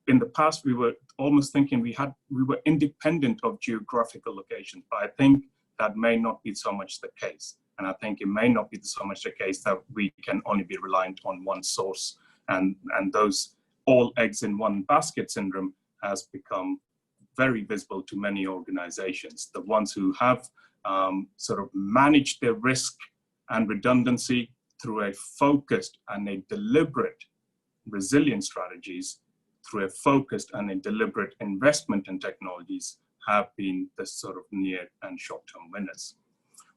in the past, we were almost thinking we were independent of geographical locations, but I think that may not be so much the case. And I think it may not be so much the case that we can only be reliant on one source, and those all eggs in one basket syndrome has become very visible to many organizations. The ones who have sort of managed their risk and redundancy through a focused and a deliberate resilient strategies, through a focused and a deliberate investment in technologies, have been the sort of near and short-term winners.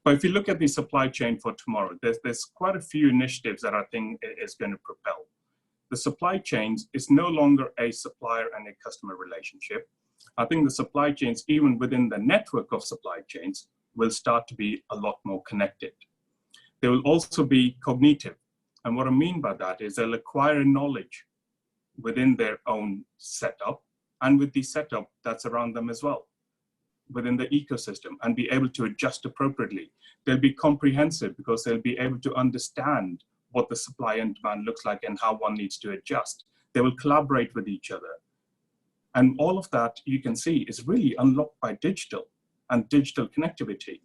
But if you look at the supply chain for tomorrow, there's quite a few initiatives that I think is going to propel. The supply chains is no longer a supplier and a customer relationship. I think the supply chains, even within the network of supply chains, will start to be a lot more connected. They will also be cognitive. And what I mean by that is they'll acquire knowledge within their own setup and with the setup that's around them as well, within the ecosystem, and be able to adjust appropriately. They'll be comprehensive because they'll be able to understand what the supply and demand looks like and how one needs to adjust. They will collaborate with each other. And all of that, you can see, is really unlocked by digital and digital connectivity.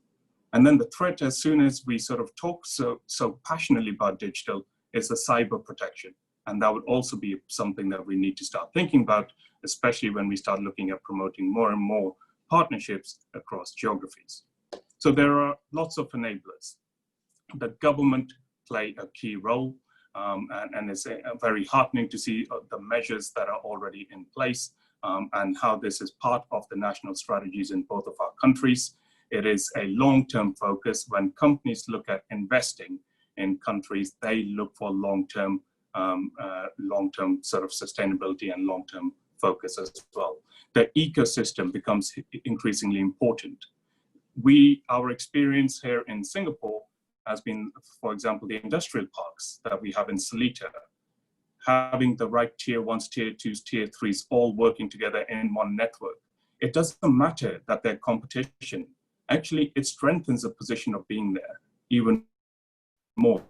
And then the threat, as soon as we sort of talk so passionately about digital, is the cyber protection. And that would also be something that we need to start thinking about, especially when we start looking at promoting more and more partnerships across geographies. So there are lots of enablers. The government play a key role, and it's very heartening to see the measures that are already in place. and how this is part of the national strategies in both of our countries. It is a long-term focus. When companies look at investing in countries, they look for long-term sort of sustainability and long-term focus as well. The ecosystem becomes increasingly important. Our experience here in Singapore has been, for example, the industrial parks that we have in Seletar, having the right tier 1s, tier 2s, tier 3s all working together in one network. It doesn't matter that they're competition. Actually, it strengthens the position of being there even more.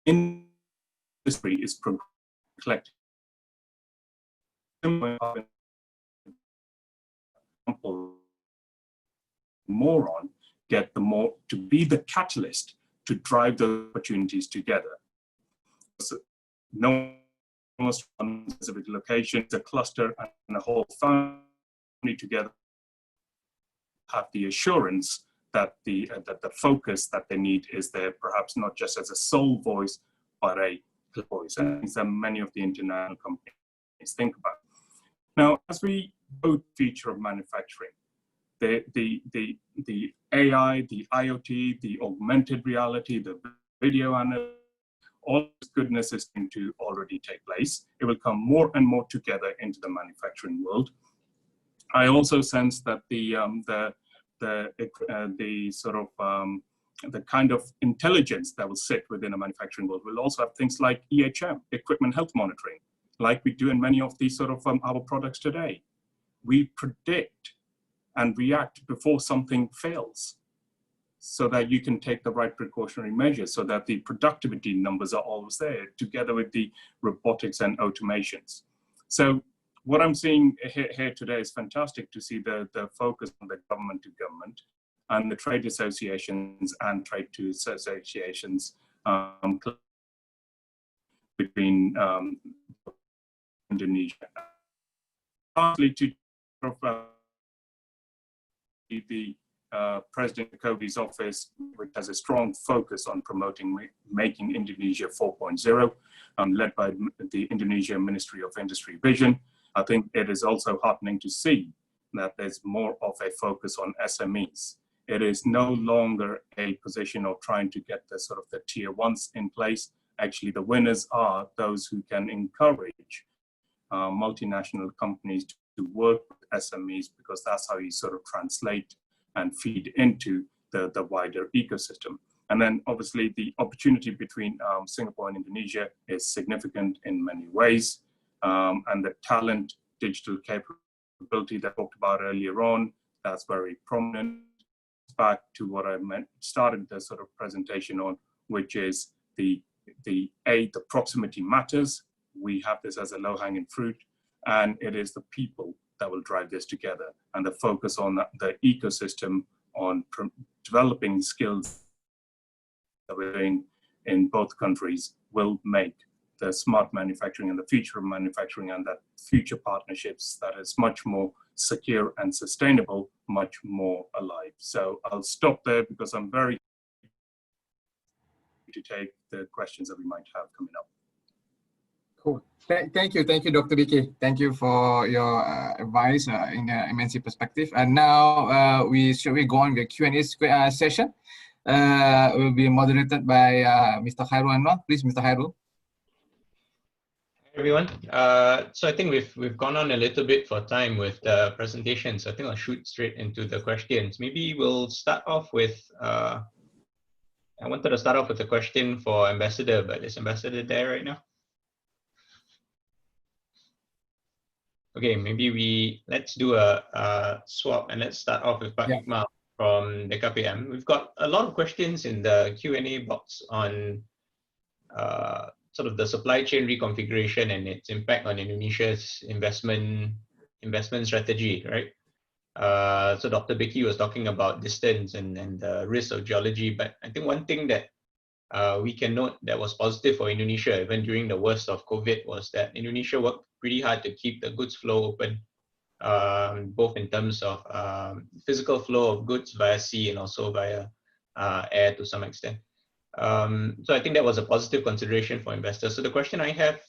Industry is collecting more on, get the more to be the catalyst to drive the opportunities together. So no one specific location, the cluster and the whole family together have the assurance that the focus that they need is there, perhaps not just as a sole voice, but a voice. And things that many of the international companies think about. Now, as we go to the future of manufacturing, the AI, the IoT, the augmented reality, the video analytics, all this goodness is going to already take place. It will come more and more together into the manufacturing world. I also sense that the kind of intelligence that will sit within a manufacturing world will also have things like EHM, equipment health monitoring, like we do in many of these sort of our products today. We predict and react before something fails, so that you can take the right precautionary measures, so that the productivity numbers are always there, together with the robotics and automations. So what I'm seeing here today is fantastic to see the focus on the government to government and the trade associations and trade to associations between Indonesia. Lastly, to the President Jokowi's office, which has a strong focus on promoting Making Indonesia 4.0, led by the Indonesia Ministry of Industry Vision. I think it is also heartening to see that there's more of a focus on SMEs. It is no longer a position of trying to get the sort of the tier 1s in place. Actually, the winners are those who can encourage multinational companies to work with SMEs, because that's how you sort of translate and feed into the wider ecosystem. And then obviously the opportunity between Singapore and Indonesia is significant in many ways. And the talent, digital capability that I talked about earlier on, that's very prominent. Back to what I started the sort of presentation on, which is the proximity matters. We have this as a low-hanging fruit, and it is the people that will drive this together, and the focus on the ecosystem, on developing skills that we're doing in both countries will make the smart manufacturing and the future of manufacturing and that future partnerships that is much more secure and sustainable, much more alive. So I'll stop there because I'm very to take the questions that we might have coming up.
Cool. Thank you, Dr. Bicky. Thank you for your advice in the MNC perspective. And now we go on with the Q&A session. Will be moderated by Mr. Khairul Anwar. Please, Mr. Khairul.
Hey everyone. So I think we've gone on a little bit for time with the presentation. So I think I'll shoot straight into the questions. Maybe we'll start off with. I wanted to start off with a question for Ambassador, but is Ambassador there right now? Okay, maybe let's do a swap and let's start off with Ikmal from BKPM. We've got a lot of questions in the Q&A box on sort of the supply chain reconfiguration and its impact on Indonesia's investment strategy, right? So Dr. Bicky was talking about distance and the risk of geology, but I think one thing that we can note that was positive for Indonesia, even during the worst of COVID, was that Indonesia worked pretty hard to keep the goods flow open, both in terms of physical flow of goods via sea and also via air to some extent. So I think that was a positive consideration for investors. So the question I have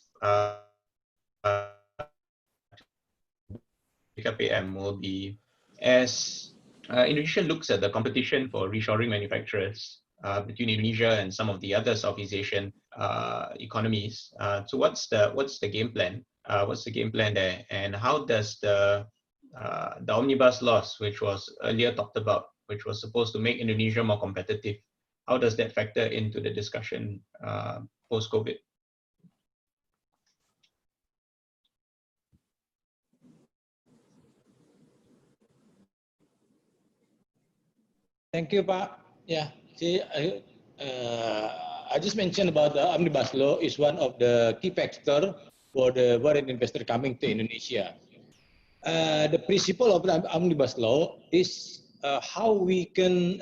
BKPM will be, as Indonesia looks at the competition for reshoring manufacturers between Indonesia and some of the other Southeast Asian economies. So what's the game plan? What's the game plan there? And how does the omnibus laws, which was earlier talked about, which was supposed to make Indonesia more competitive, how does that factor into the discussion post-COVID?
Thank you, Pak. Yeah, see, I just mentioned about the omnibus law is one of the key factors for the foreign investor coming to Indonesia. The principle of the omnibus law is how we can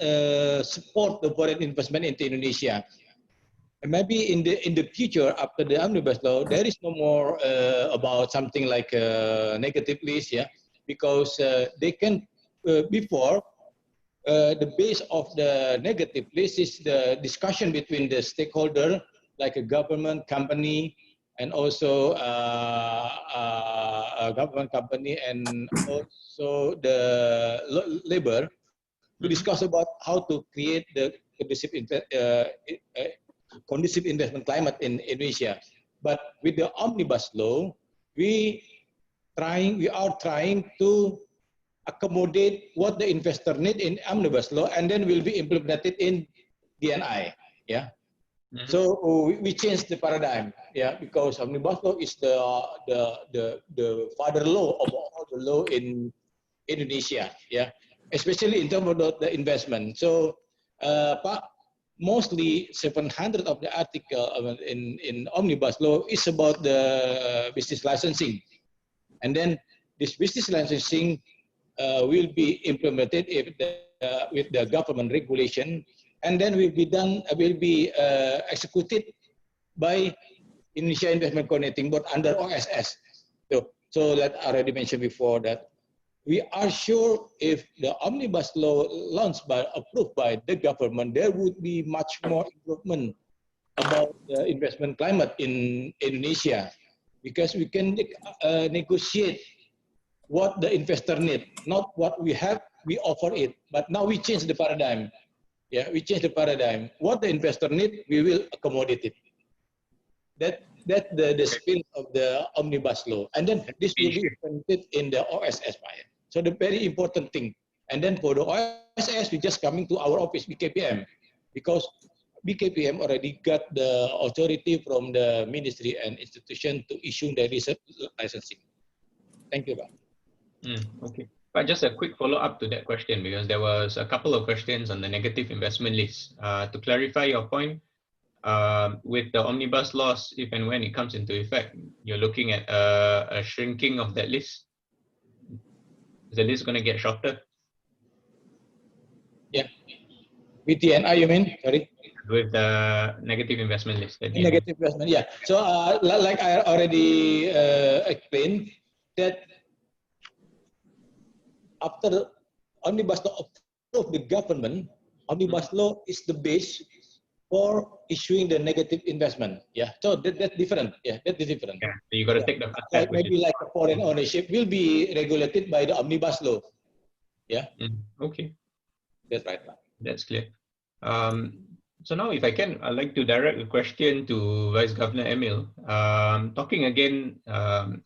support the foreign investment into Indonesia. And maybe in the future, after the omnibus law, there is no more about something like a negative list, yeah, because they can before. The base of the negative list is the discussion between the stakeholder, like a government company, and also a government company, and also the labor, to discuss about how to create the conducive investment climate in Indonesia. But with the omnibus law, we are trying to accommodate what the investor need in omnibus law, and then will be implemented in DNI. Yeah. Mm-hmm. So we changed the paradigm. Yeah, because omnibus law is the father law of all the law in Indonesia. Yeah, especially in terms of the investment. So, mostly 700 of the article in omnibus law is about the business licensing, and then this business licensing will be implemented with the government regulation, and then will be executed by Indonesia Investment Coordinating Board under OSS. So that I already mentioned before, that we are sure if the omnibus law approved by the government, there would be much more improvement about the investment climate in Indonesia, because we can negotiate what the investor need, not what we have, we offer it. But now we change the paradigm. Yeah, we change the paradigm. What the investor need, we will accommodate it. That's the spirit of the omnibus law. And then this will be implemented in the OSS. So the very important thing. And then for the OSS, we just coming to our office, BKPM, because BKPM already got the authority from the ministry and institution to issue the research licensing. Thank you, Pak.
Okay, but just a quick follow-up to that question, because there was a couple of questions on the negative investment list. To clarify your point, with the omnibus laws, if and when it comes into effect, you're looking at a shrinking of that list. Is the list going to get shorter?
Yeah. With DNI, you mean? Sorry.
With the negative investment list.
Negative investment, yeah. So like I already explained, that after omnibus law approved the government, omnibus law is the base for issuing the negative investment. Yeah, so that's different. Yeah, that is different.
Yeah, so you got to take the first step.
Maybe like a foreign ownership will be regulated by the omnibus law. Yeah.
Okay.
That's right.
That's clear. So now, if I can, I'd like to direct a question to Vice Governor Emil. Talking again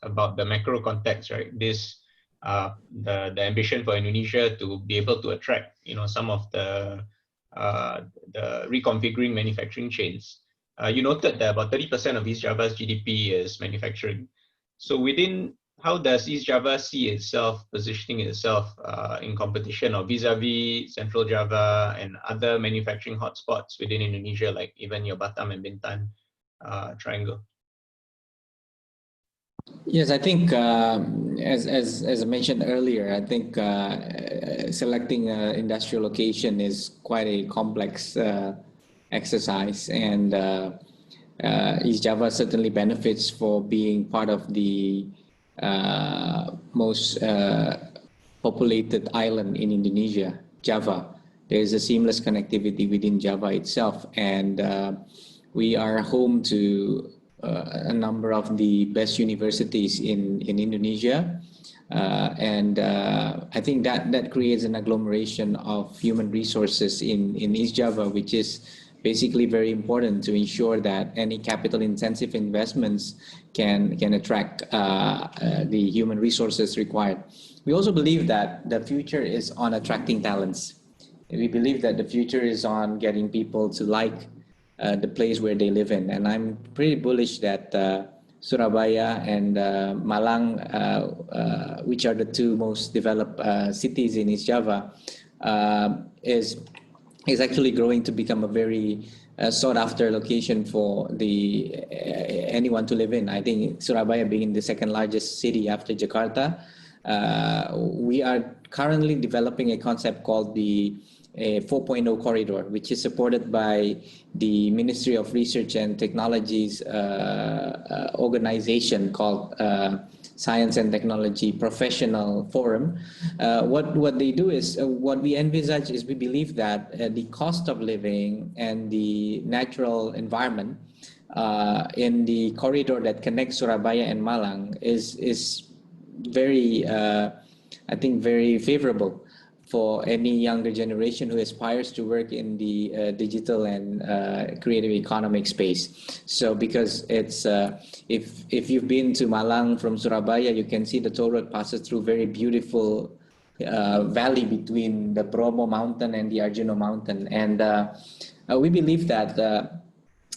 about the macro context, right? This the ambition for Indonesia to be able to attract, some of the reconfiguring manufacturing chains. You noted that about 30% of East Java's GDP is manufacturing. So how does East Java see itself positioning itself in competition or vis-a-vis Central Java and other manufacturing hotspots within Indonesia, like even your Batam and Bintan triangle?
Yes, I think as I mentioned earlier, I think selecting an industrial location is quite a complex exercise, and East Java certainly benefits for being part of the most populated island in Indonesia, Java. There is a seamless connectivity within Java itself, and we are home to a number of the best universities in Indonesia. I think that creates an agglomeration of human resources in East Java, which is basically very important to ensure that any capital intensive investments can attract the human resources required. We also believe that the future is on attracting talents. We believe that the future is on getting people to like the place where they live in. And I'm pretty bullish that Surabaya and Malang, which are the two most developed cities in East Java, is actually growing to become a very sought after location for anyone to live in. I think Surabaya being the second largest city after Jakarta, we are currently developing a concept called the 4.0 corridor, which is supported by the Ministry of Research and Technology's organization called Science and Technology Professional Forum. What they do is, what we envisage is, we believe that the cost of living and the natural environment in the corridor that connects Surabaya and Malang is very, I think, very favorable for any younger generation who aspires to work in the digital and creative economic space. So because it's, if you've been to Malang from Surabaya, you can see the toll road passes through very beautiful valley between the Bromo mountain and the Arjuna mountain. And we believe that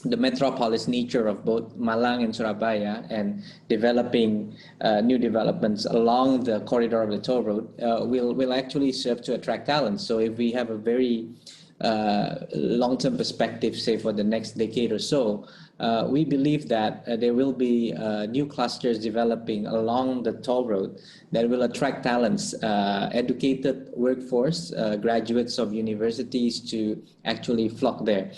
the metropolis nature of both Malang and Surabaya and developing new developments along the corridor of the toll road will actually serve to attract talent. So if we have a very long-term perspective, say for the next decade or so, we believe that there will be new clusters developing along the toll road that will attract talents, educated workforce, graduates of universities to actually flock there.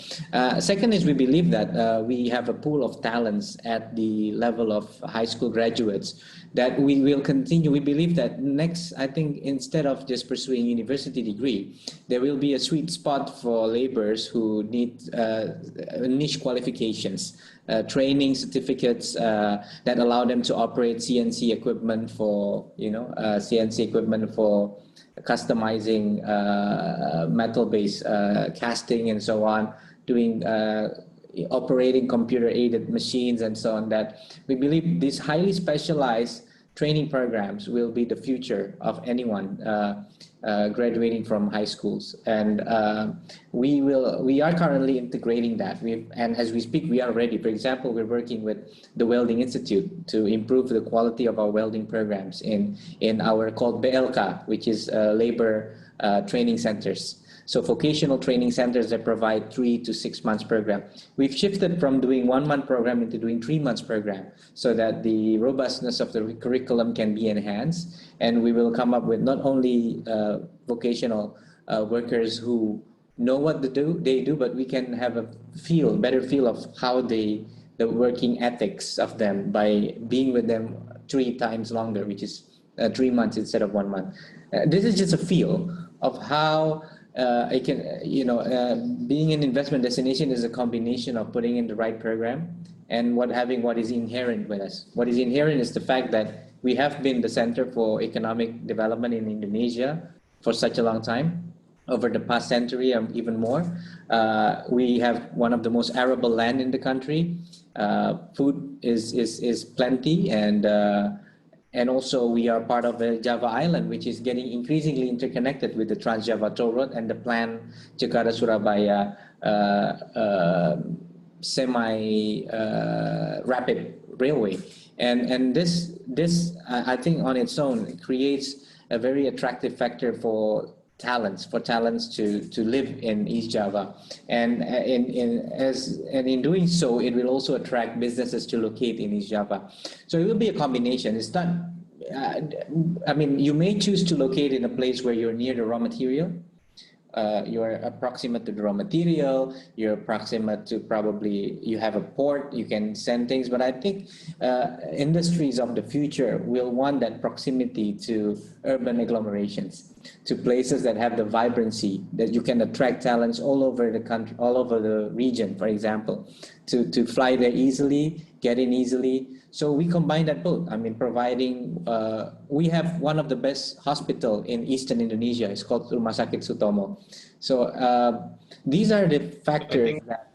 Second is, we believe that we have a pool of talents at the level of high school graduates that we will continue. We believe that next, I think, instead of just pursuing university degree, there will be a sweet spot for laborers who need niche qualifications, training certificates that allow them to operate CNC equipment for, CNC equipment for customizing metal-based casting and so on, doing operating computer-aided machines and so on, that we believe these highly specialized training programs will be the future of anyone graduating from high schools. And we are currently integrating that. And as we speak, we are ready. For example, we're working with the Welding Institute to improve the quality of our welding programs in our called BLK, which is labor training centers. So vocational training centers that provide 3 to 6 months program. We've shifted from doing 1 month program into doing 3 months program so that the robustness of the curriculum can be enhanced. And we will come up with not only vocational workers who know what they do, but we can have a better feel of how the working ethics of them by being with them 3 times longer, which is 3 months instead of 1 month. This is just a feel of how being an investment destination is a combination of putting in the right program and having what is inherent with us. What is inherent is the fact that we have been the center for economic development in Indonesia for such a long time, over the past century or even more. We have one of the most arable land in the country. Food is plenty, and also we are part of the Java Island, which is getting increasingly interconnected with the Trans-Java Toll Road and the planned Jakarta-Surabaya semi-rapid railway. And this I think on its own creates a very attractive factor for talents to live in East Java, and in doing so, it will also attract businesses to locate in East Java. So it will be a combination. It's not, you may choose to locate in a place where you're near the raw material, you're proximate to the raw material, you're proximate to you have a port, you can send things. But I think industries of the future will want that proximity to urban agglomerations. to places that have the vibrancy, that you can attract talents all over the country, all over the region, for example, to fly there easily, get in easily. So we combine that both. I mean, providing, we have one of the best hospital in Eastern Indonesia. It's called Rumah Sakit Sutomo. So these are the factors that,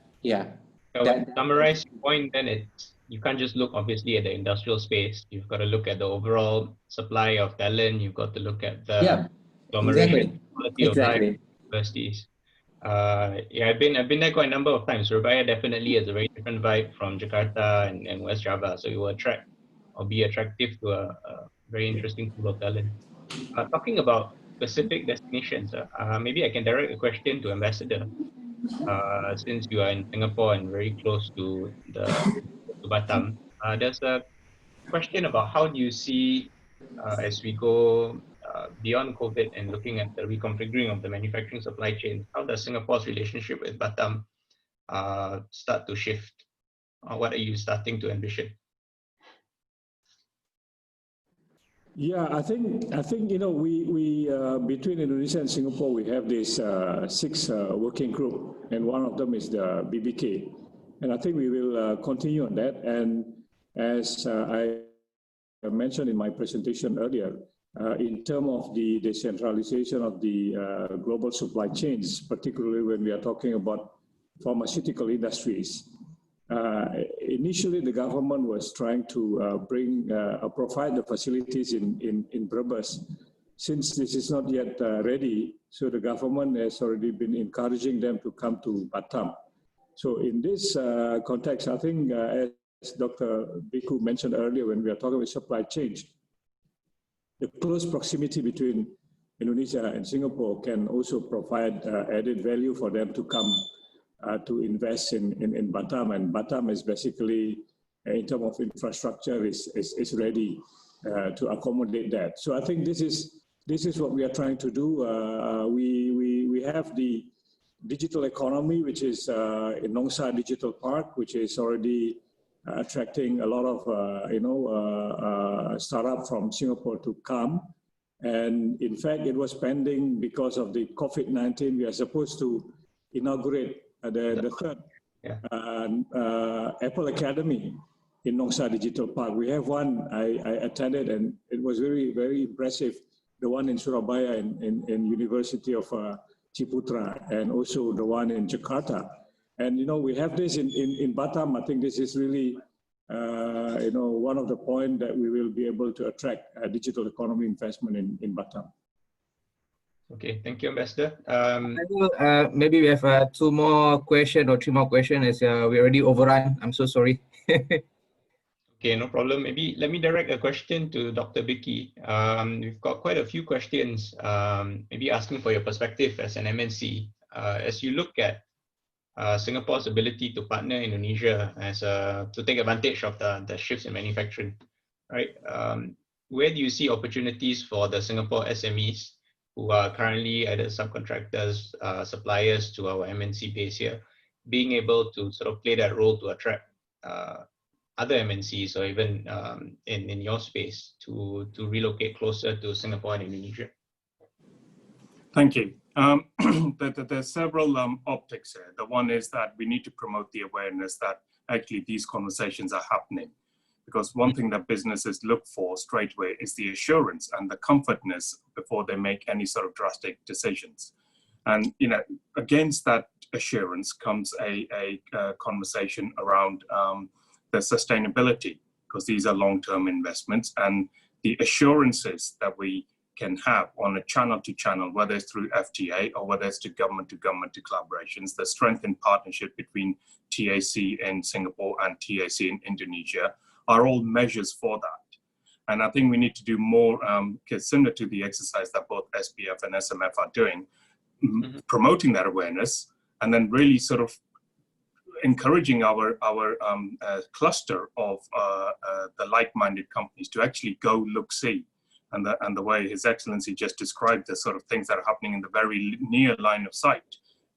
To summarize your point, then you can't just look obviously at the industrial space. You've got to look at the overall supply of talent. You've got to look at the agglomeration, quality of life, universities. I've been there quite a number of times. Surabaya definitely has a very different vibe from Jakarta and West Java, so it will attract or be attractive to a very interesting pool of talent. Talking about specific destinations, maybe I can direct a question to Ambassador. Since you are in Singapore and very close to Batam, there's a question about how do you see as we go beyond COVID and looking at the reconfiguring of the manufacturing supply chain, how does Singapore's relationship with Batam start to shift? What are you starting to envision?
Yeah, I think we between Indonesia and Singapore we have this 6 working group, and one of them is the BBK, and I think we will continue on that. And as I mentioned in my presentation earlier, in terms of the decentralization of the global supply chains, particularly when we are talking about pharmaceutical industries. Initially, the government was trying to provide the facilities in Brebes. Since this is not yet ready, so the government has already been encouraging them to come to Batam. So in this context, I think as Dr. Bicky mentioned earlier, when we are talking about supply chain, the close proximity between Indonesia and Singapore can also provide added value for them to come to invest in Batam, and Batam is basically, in terms of infrastructure, is ready to accommodate that. So I think this is what we are trying to do. We have the digital economy, which is in Nongsa Digital Park, which is already attracting a lot of startup from Singapore to come. And in fact, it was pending because of the COVID-19. We are supposed to inaugurate the third Apple Academy in Nongsa Digital Park. We have one I attended, and it was very, very impressive. The one in Surabaya in University of Ciputra, and also the one in Jakarta. And we have this in Batam. I think this is really one of the points that we will be able to attract digital economy investment in Batam.
Okay, thank you, Ambassador.
Maybe we have 2 more questions or 3 more questions, as we already overrun. I'm so sorry.
Okay, no problem. Maybe let me direct a question to Dr. Bicky. We've got quite a few questions, maybe asking for your perspective as an MNC. As you look at Singapore's ability to partner Indonesia to take advantage of the shifts in manufacturing, right? Where do you see opportunities for the Singapore SMEs who are currently either subcontractors, suppliers to our MNC base here, being able to sort of play that role to attract other MNCs or even in your space to relocate closer to Singapore and Indonesia?
Thank you. There's several optics here. The one is that we need to promote the awareness that actually these conversations are happening. Because one thing that businesses look for straight away is the assurance and the comfortness before they make any sort of drastic decisions. And against that assurance comes a conversation around the sustainability, because these are long-term investments, and the assurances that we can have on a channel-to-channel, whether it's through FTA or whether it's to government-to-government collaborations, the strengthened partnership between TAC in Singapore and TAC in Indonesia are all measures for that. And I think we need to do more, similar to the exercise that both SPF and SMF are doing, promoting that awareness, and then really sort of encouraging our cluster of the like-minded companies to actually go look, see. And the way His Excellency just described the sort of things that are happening in the very near line of sight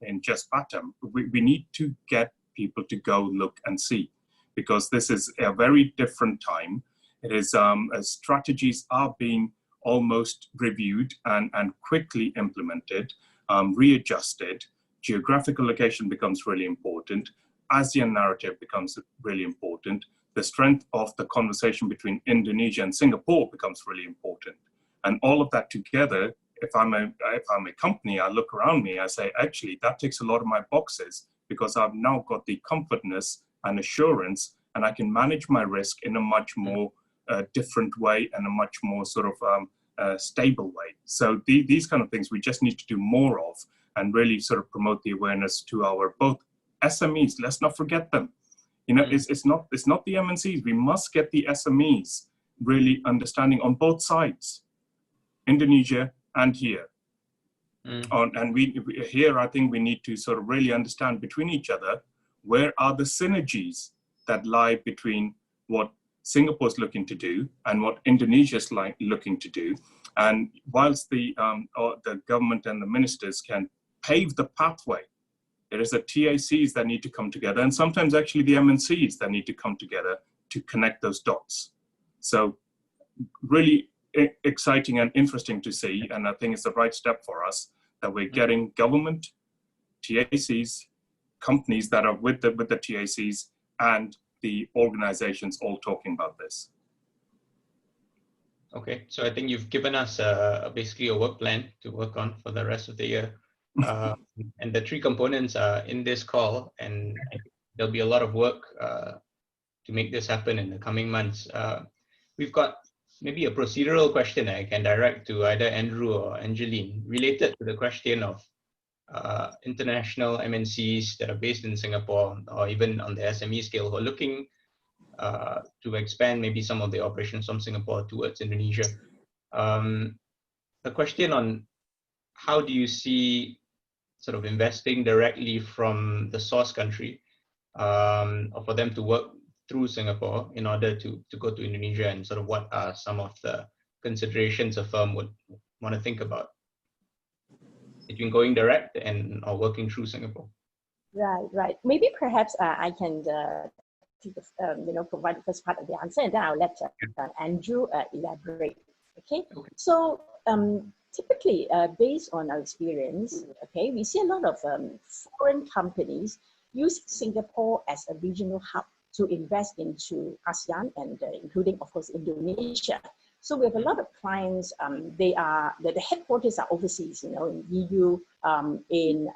in just Batam, we need to get people to go look and see, because this is a very different time. It is strategies are being almost reviewed and quickly implemented, readjusted. Geographical location becomes really important. ASEAN narrative becomes really important. The strength of the conversation between Indonesia and Singapore becomes really important. And all of that together, if I'm a company, I look around me, I say, actually, that ticks a lot of my boxes because I've now got the comfortness and assurance, and I can manage my risk in a much more different way and a much more sort of stable way. So these kind of things we just need to do more of and really sort of promote the awareness to our both SMEs. Let's not forget them. You know, it's not the MNCs. We must get the SMEs really understanding on both sides, Indonesia and here. And here, I think we need to sort of really understand between each other, where are the synergies that lie between what Singapore's looking to do and what Indonesia's looking to do. And whilst the government and the ministers can pave the pathway, there is the TACs that need to come together, and sometimes actually the MNCs that need to come together to connect those dots. So really exciting and interesting to see, and I think it's the right step for us that we're getting government, TACs, companies that are with the TACs, and the organizations all talking about this.
Okay, so I think you've given us basically a work plan to work on for the rest of the year. And the three components are in this call, and there'll be a lot of work to make this happen in the coming months. We've got maybe a procedural question I can direct to either Andrew or Angeline, related to the question of international MNCs that are based in Singapore, or even on the SME scale, who are looking to expand maybe some of the operations from Singapore towards Indonesia. A question on how do you see sort of investing directly from the source country, or for them to work through Singapore in order to go to Indonesia, and sort of what are some of the considerations a firm would want to think about between going direct and or working through Singapore?
Right. Maybe perhaps I can provide the first part of the answer, and then I'll let Andrew elaborate. Okay. So typically, based on our experience, okay, we see a lot of foreign companies use Singapore as a regional hub to invest into ASEAN and including, of course, Indonesia. So we have a lot of clients. The headquarters are overseas, in EU, in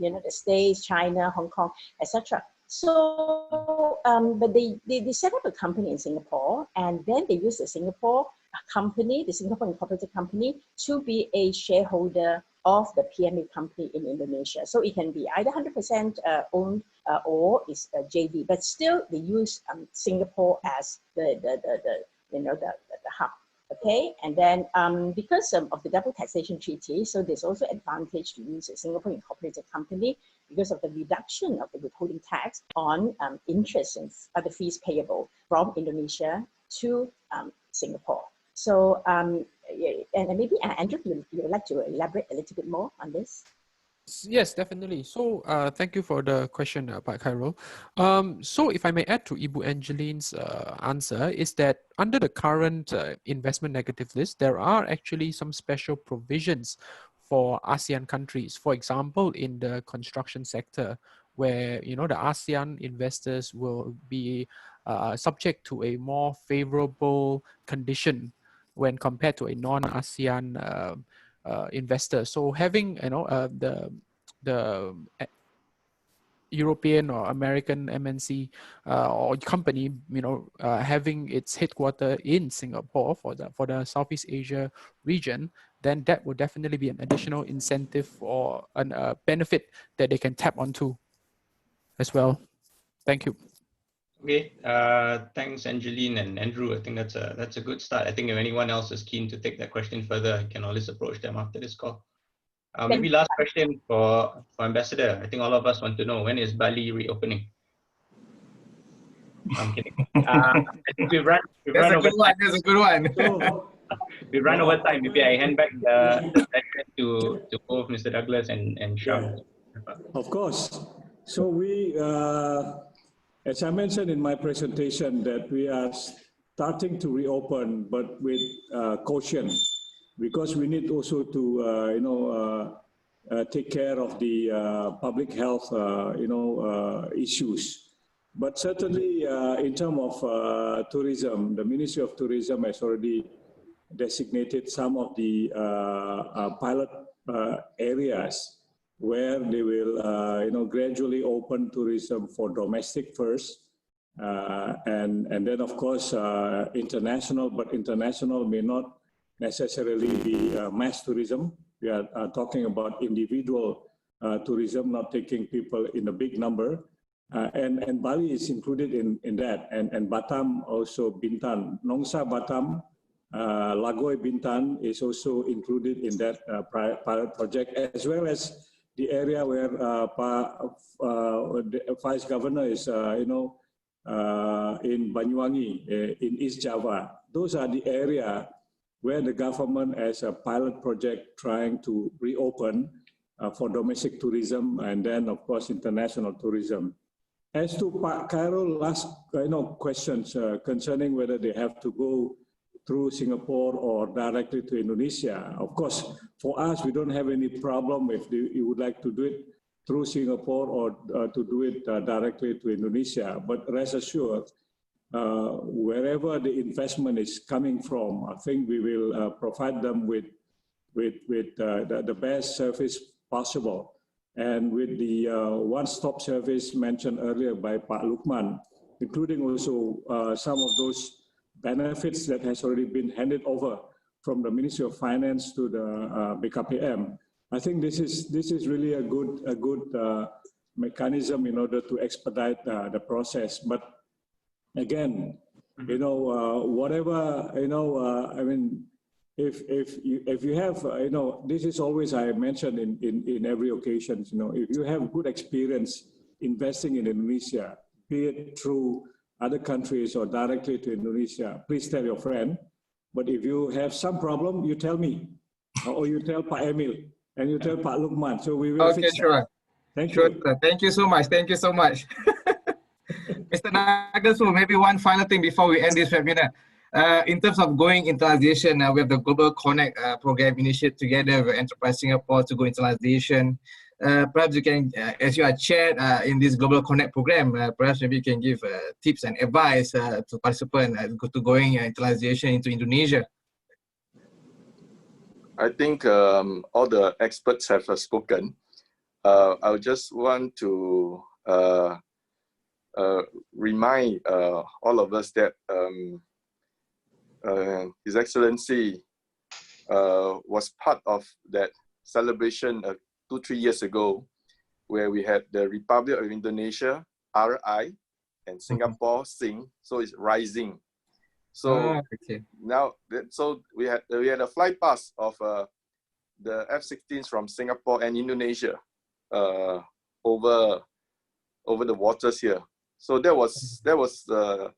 the States, China, Hong Kong, etc. So, but they set up a company in Singapore, and then they use the Singapore company, the Singapore Incorporated Company, to be a shareholder of the PMA company in Indonesia. So it can be either 100% owned or it's a JV, but still they use Singapore as the hub. Okay, and then because of the double taxation treaty, so there's also advantage to use a Singapore Incorporated Company because of the reduction of the withholding tax on interest and other fees payable from Indonesia to Singapore. So, and maybe Andrew, you would like to elaborate a little bit more on this?
Yes, definitely. So thank you for the question, Pak Khairul. So if I may add to Ibu Angeline's answer, is that under the current investment negative list, there are actually some special provisions for ASEAN countries. For example, in the construction sector, where the ASEAN investors will be subject to a more favorable condition when compared to a non-ASEAN investor. So having the European or American MNC or company having its headquarter in Singapore for the Southeast Asia region, then that would definitely be an additional incentive or a benefit that they can tap onto as well. Thank you.
Okay, thanks Angeline and Andrew. I think that's a good start. I think if anyone else is keen to take that question further, you can always approach them after this call. Maybe last question for Ambassador. I think all of us want to know, when is Bali reopening? I'm kidding. I think we've run over time.
That's a good one.
We run over time. Maybe I hand back the session to both Mr. Douglas and Sham.
Of course. So we, as I mentioned in my presentation, that we are starting to reopen, but with caution. because we need also to take care of the public health issues. But certainly in terms of tourism, the Ministry of Tourism has already designated some of the pilot areas where they will gradually open tourism for domestic first, and then of course international, but international may not necessarily be mass tourism. We are talking about individual tourism, not taking people in a big number. And Bali is included in that, and Batam also, Bintan, Nongsa Batam, Lagoy Bintan is also included in that pilot project, as well as the area where the Vice Governor is, in Banyuwangi, in East Java. Those are the area where the government has a pilot project trying to reopen for domestic tourism, and then of course international tourism. As to Pak Khairul last questions concerning whether they have to go through Singapore or directly to Indonesia. Of course, for us, we don't have any problem if you would like to do it through Singapore or to do it directly to Indonesia. But rest assured, wherever the investment is coming from, I think we will provide them with the best service possible. And with the one-stop service mentioned earlier by Pak Lukman, including also some of those benefits that has already been handed over from the Ministry of Finance to the BKPM. I think this is really a good mechanism in order to expedite the process. But again, whatever I mean, if you have this is always I mentioned in every occasion. If you have good experience investing in Indonesia, be it through other countries or directly to Indonesia, please tell your friend. But if you have some problem, you tell me, or you tell Pak Emil, and you tell Pak Lukman. So we will fix
sure.
that. Thank
you.
Sure.
Thank you so much. Thank you so much. Mr. Nagasu, maybe one final thing before we end this webinar. In terms of going internationalization, we have the Global Connect program initiated together with Enterprise Singapore to go internationalization. Perhaps you can, as you are chaired in this Global Connect program, perhaps maybe you can give tips and advice to participants to going internationalization into Indonesia.
I think all the experts have spoken. I just want to remind all of us that His Excellency was part of that celebration 2-3 years ago, where we had the Republic of Indonesia, RI, and Singapore, Sing, so it's rising. So now, so we had a flight pass of the F-16s from Singapore and Indonesia over the waters here. So that was a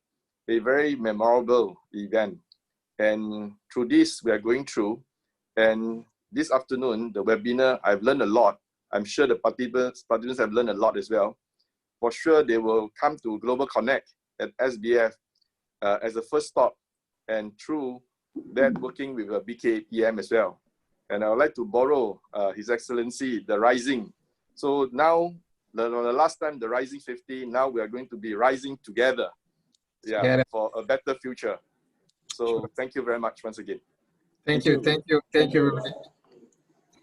very memorable event. And through this, we are going through. And this afternoon, the webinar, I've learned a lot. I'm sure the participants have learned a lot as well. For sure, they will come to Global Connect at SBF as a first stop, and through that, working with BKPM as well. And I would like to borrow His Excellency, the Rising. So now, the last time, the Rising 50, now we are going to be rising together, for a better future. So thank you very much once again.
Thank you.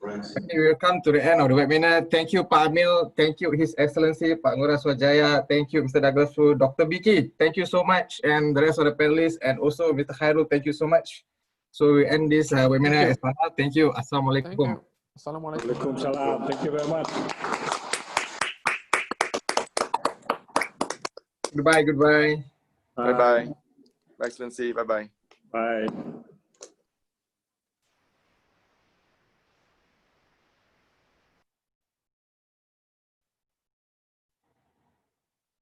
We will come to the end of the webinar. Thank you, Pak Emil. Thank you, His Excellency, Pak Ngurah Swajaya. Thank you, Mr. Douglas Fu, Dr. Bicky. Thank you so much. And the rest of the panelists, and also Mr. Khairul, thank you so much. So we end this webinar as well. Thank you. Assalamualaikum.
Assalamualaikum.
Waalaikumsalam. Thank you very much.
Goodbye.
Bye-bye. Excellency, bye-bye.
Bye.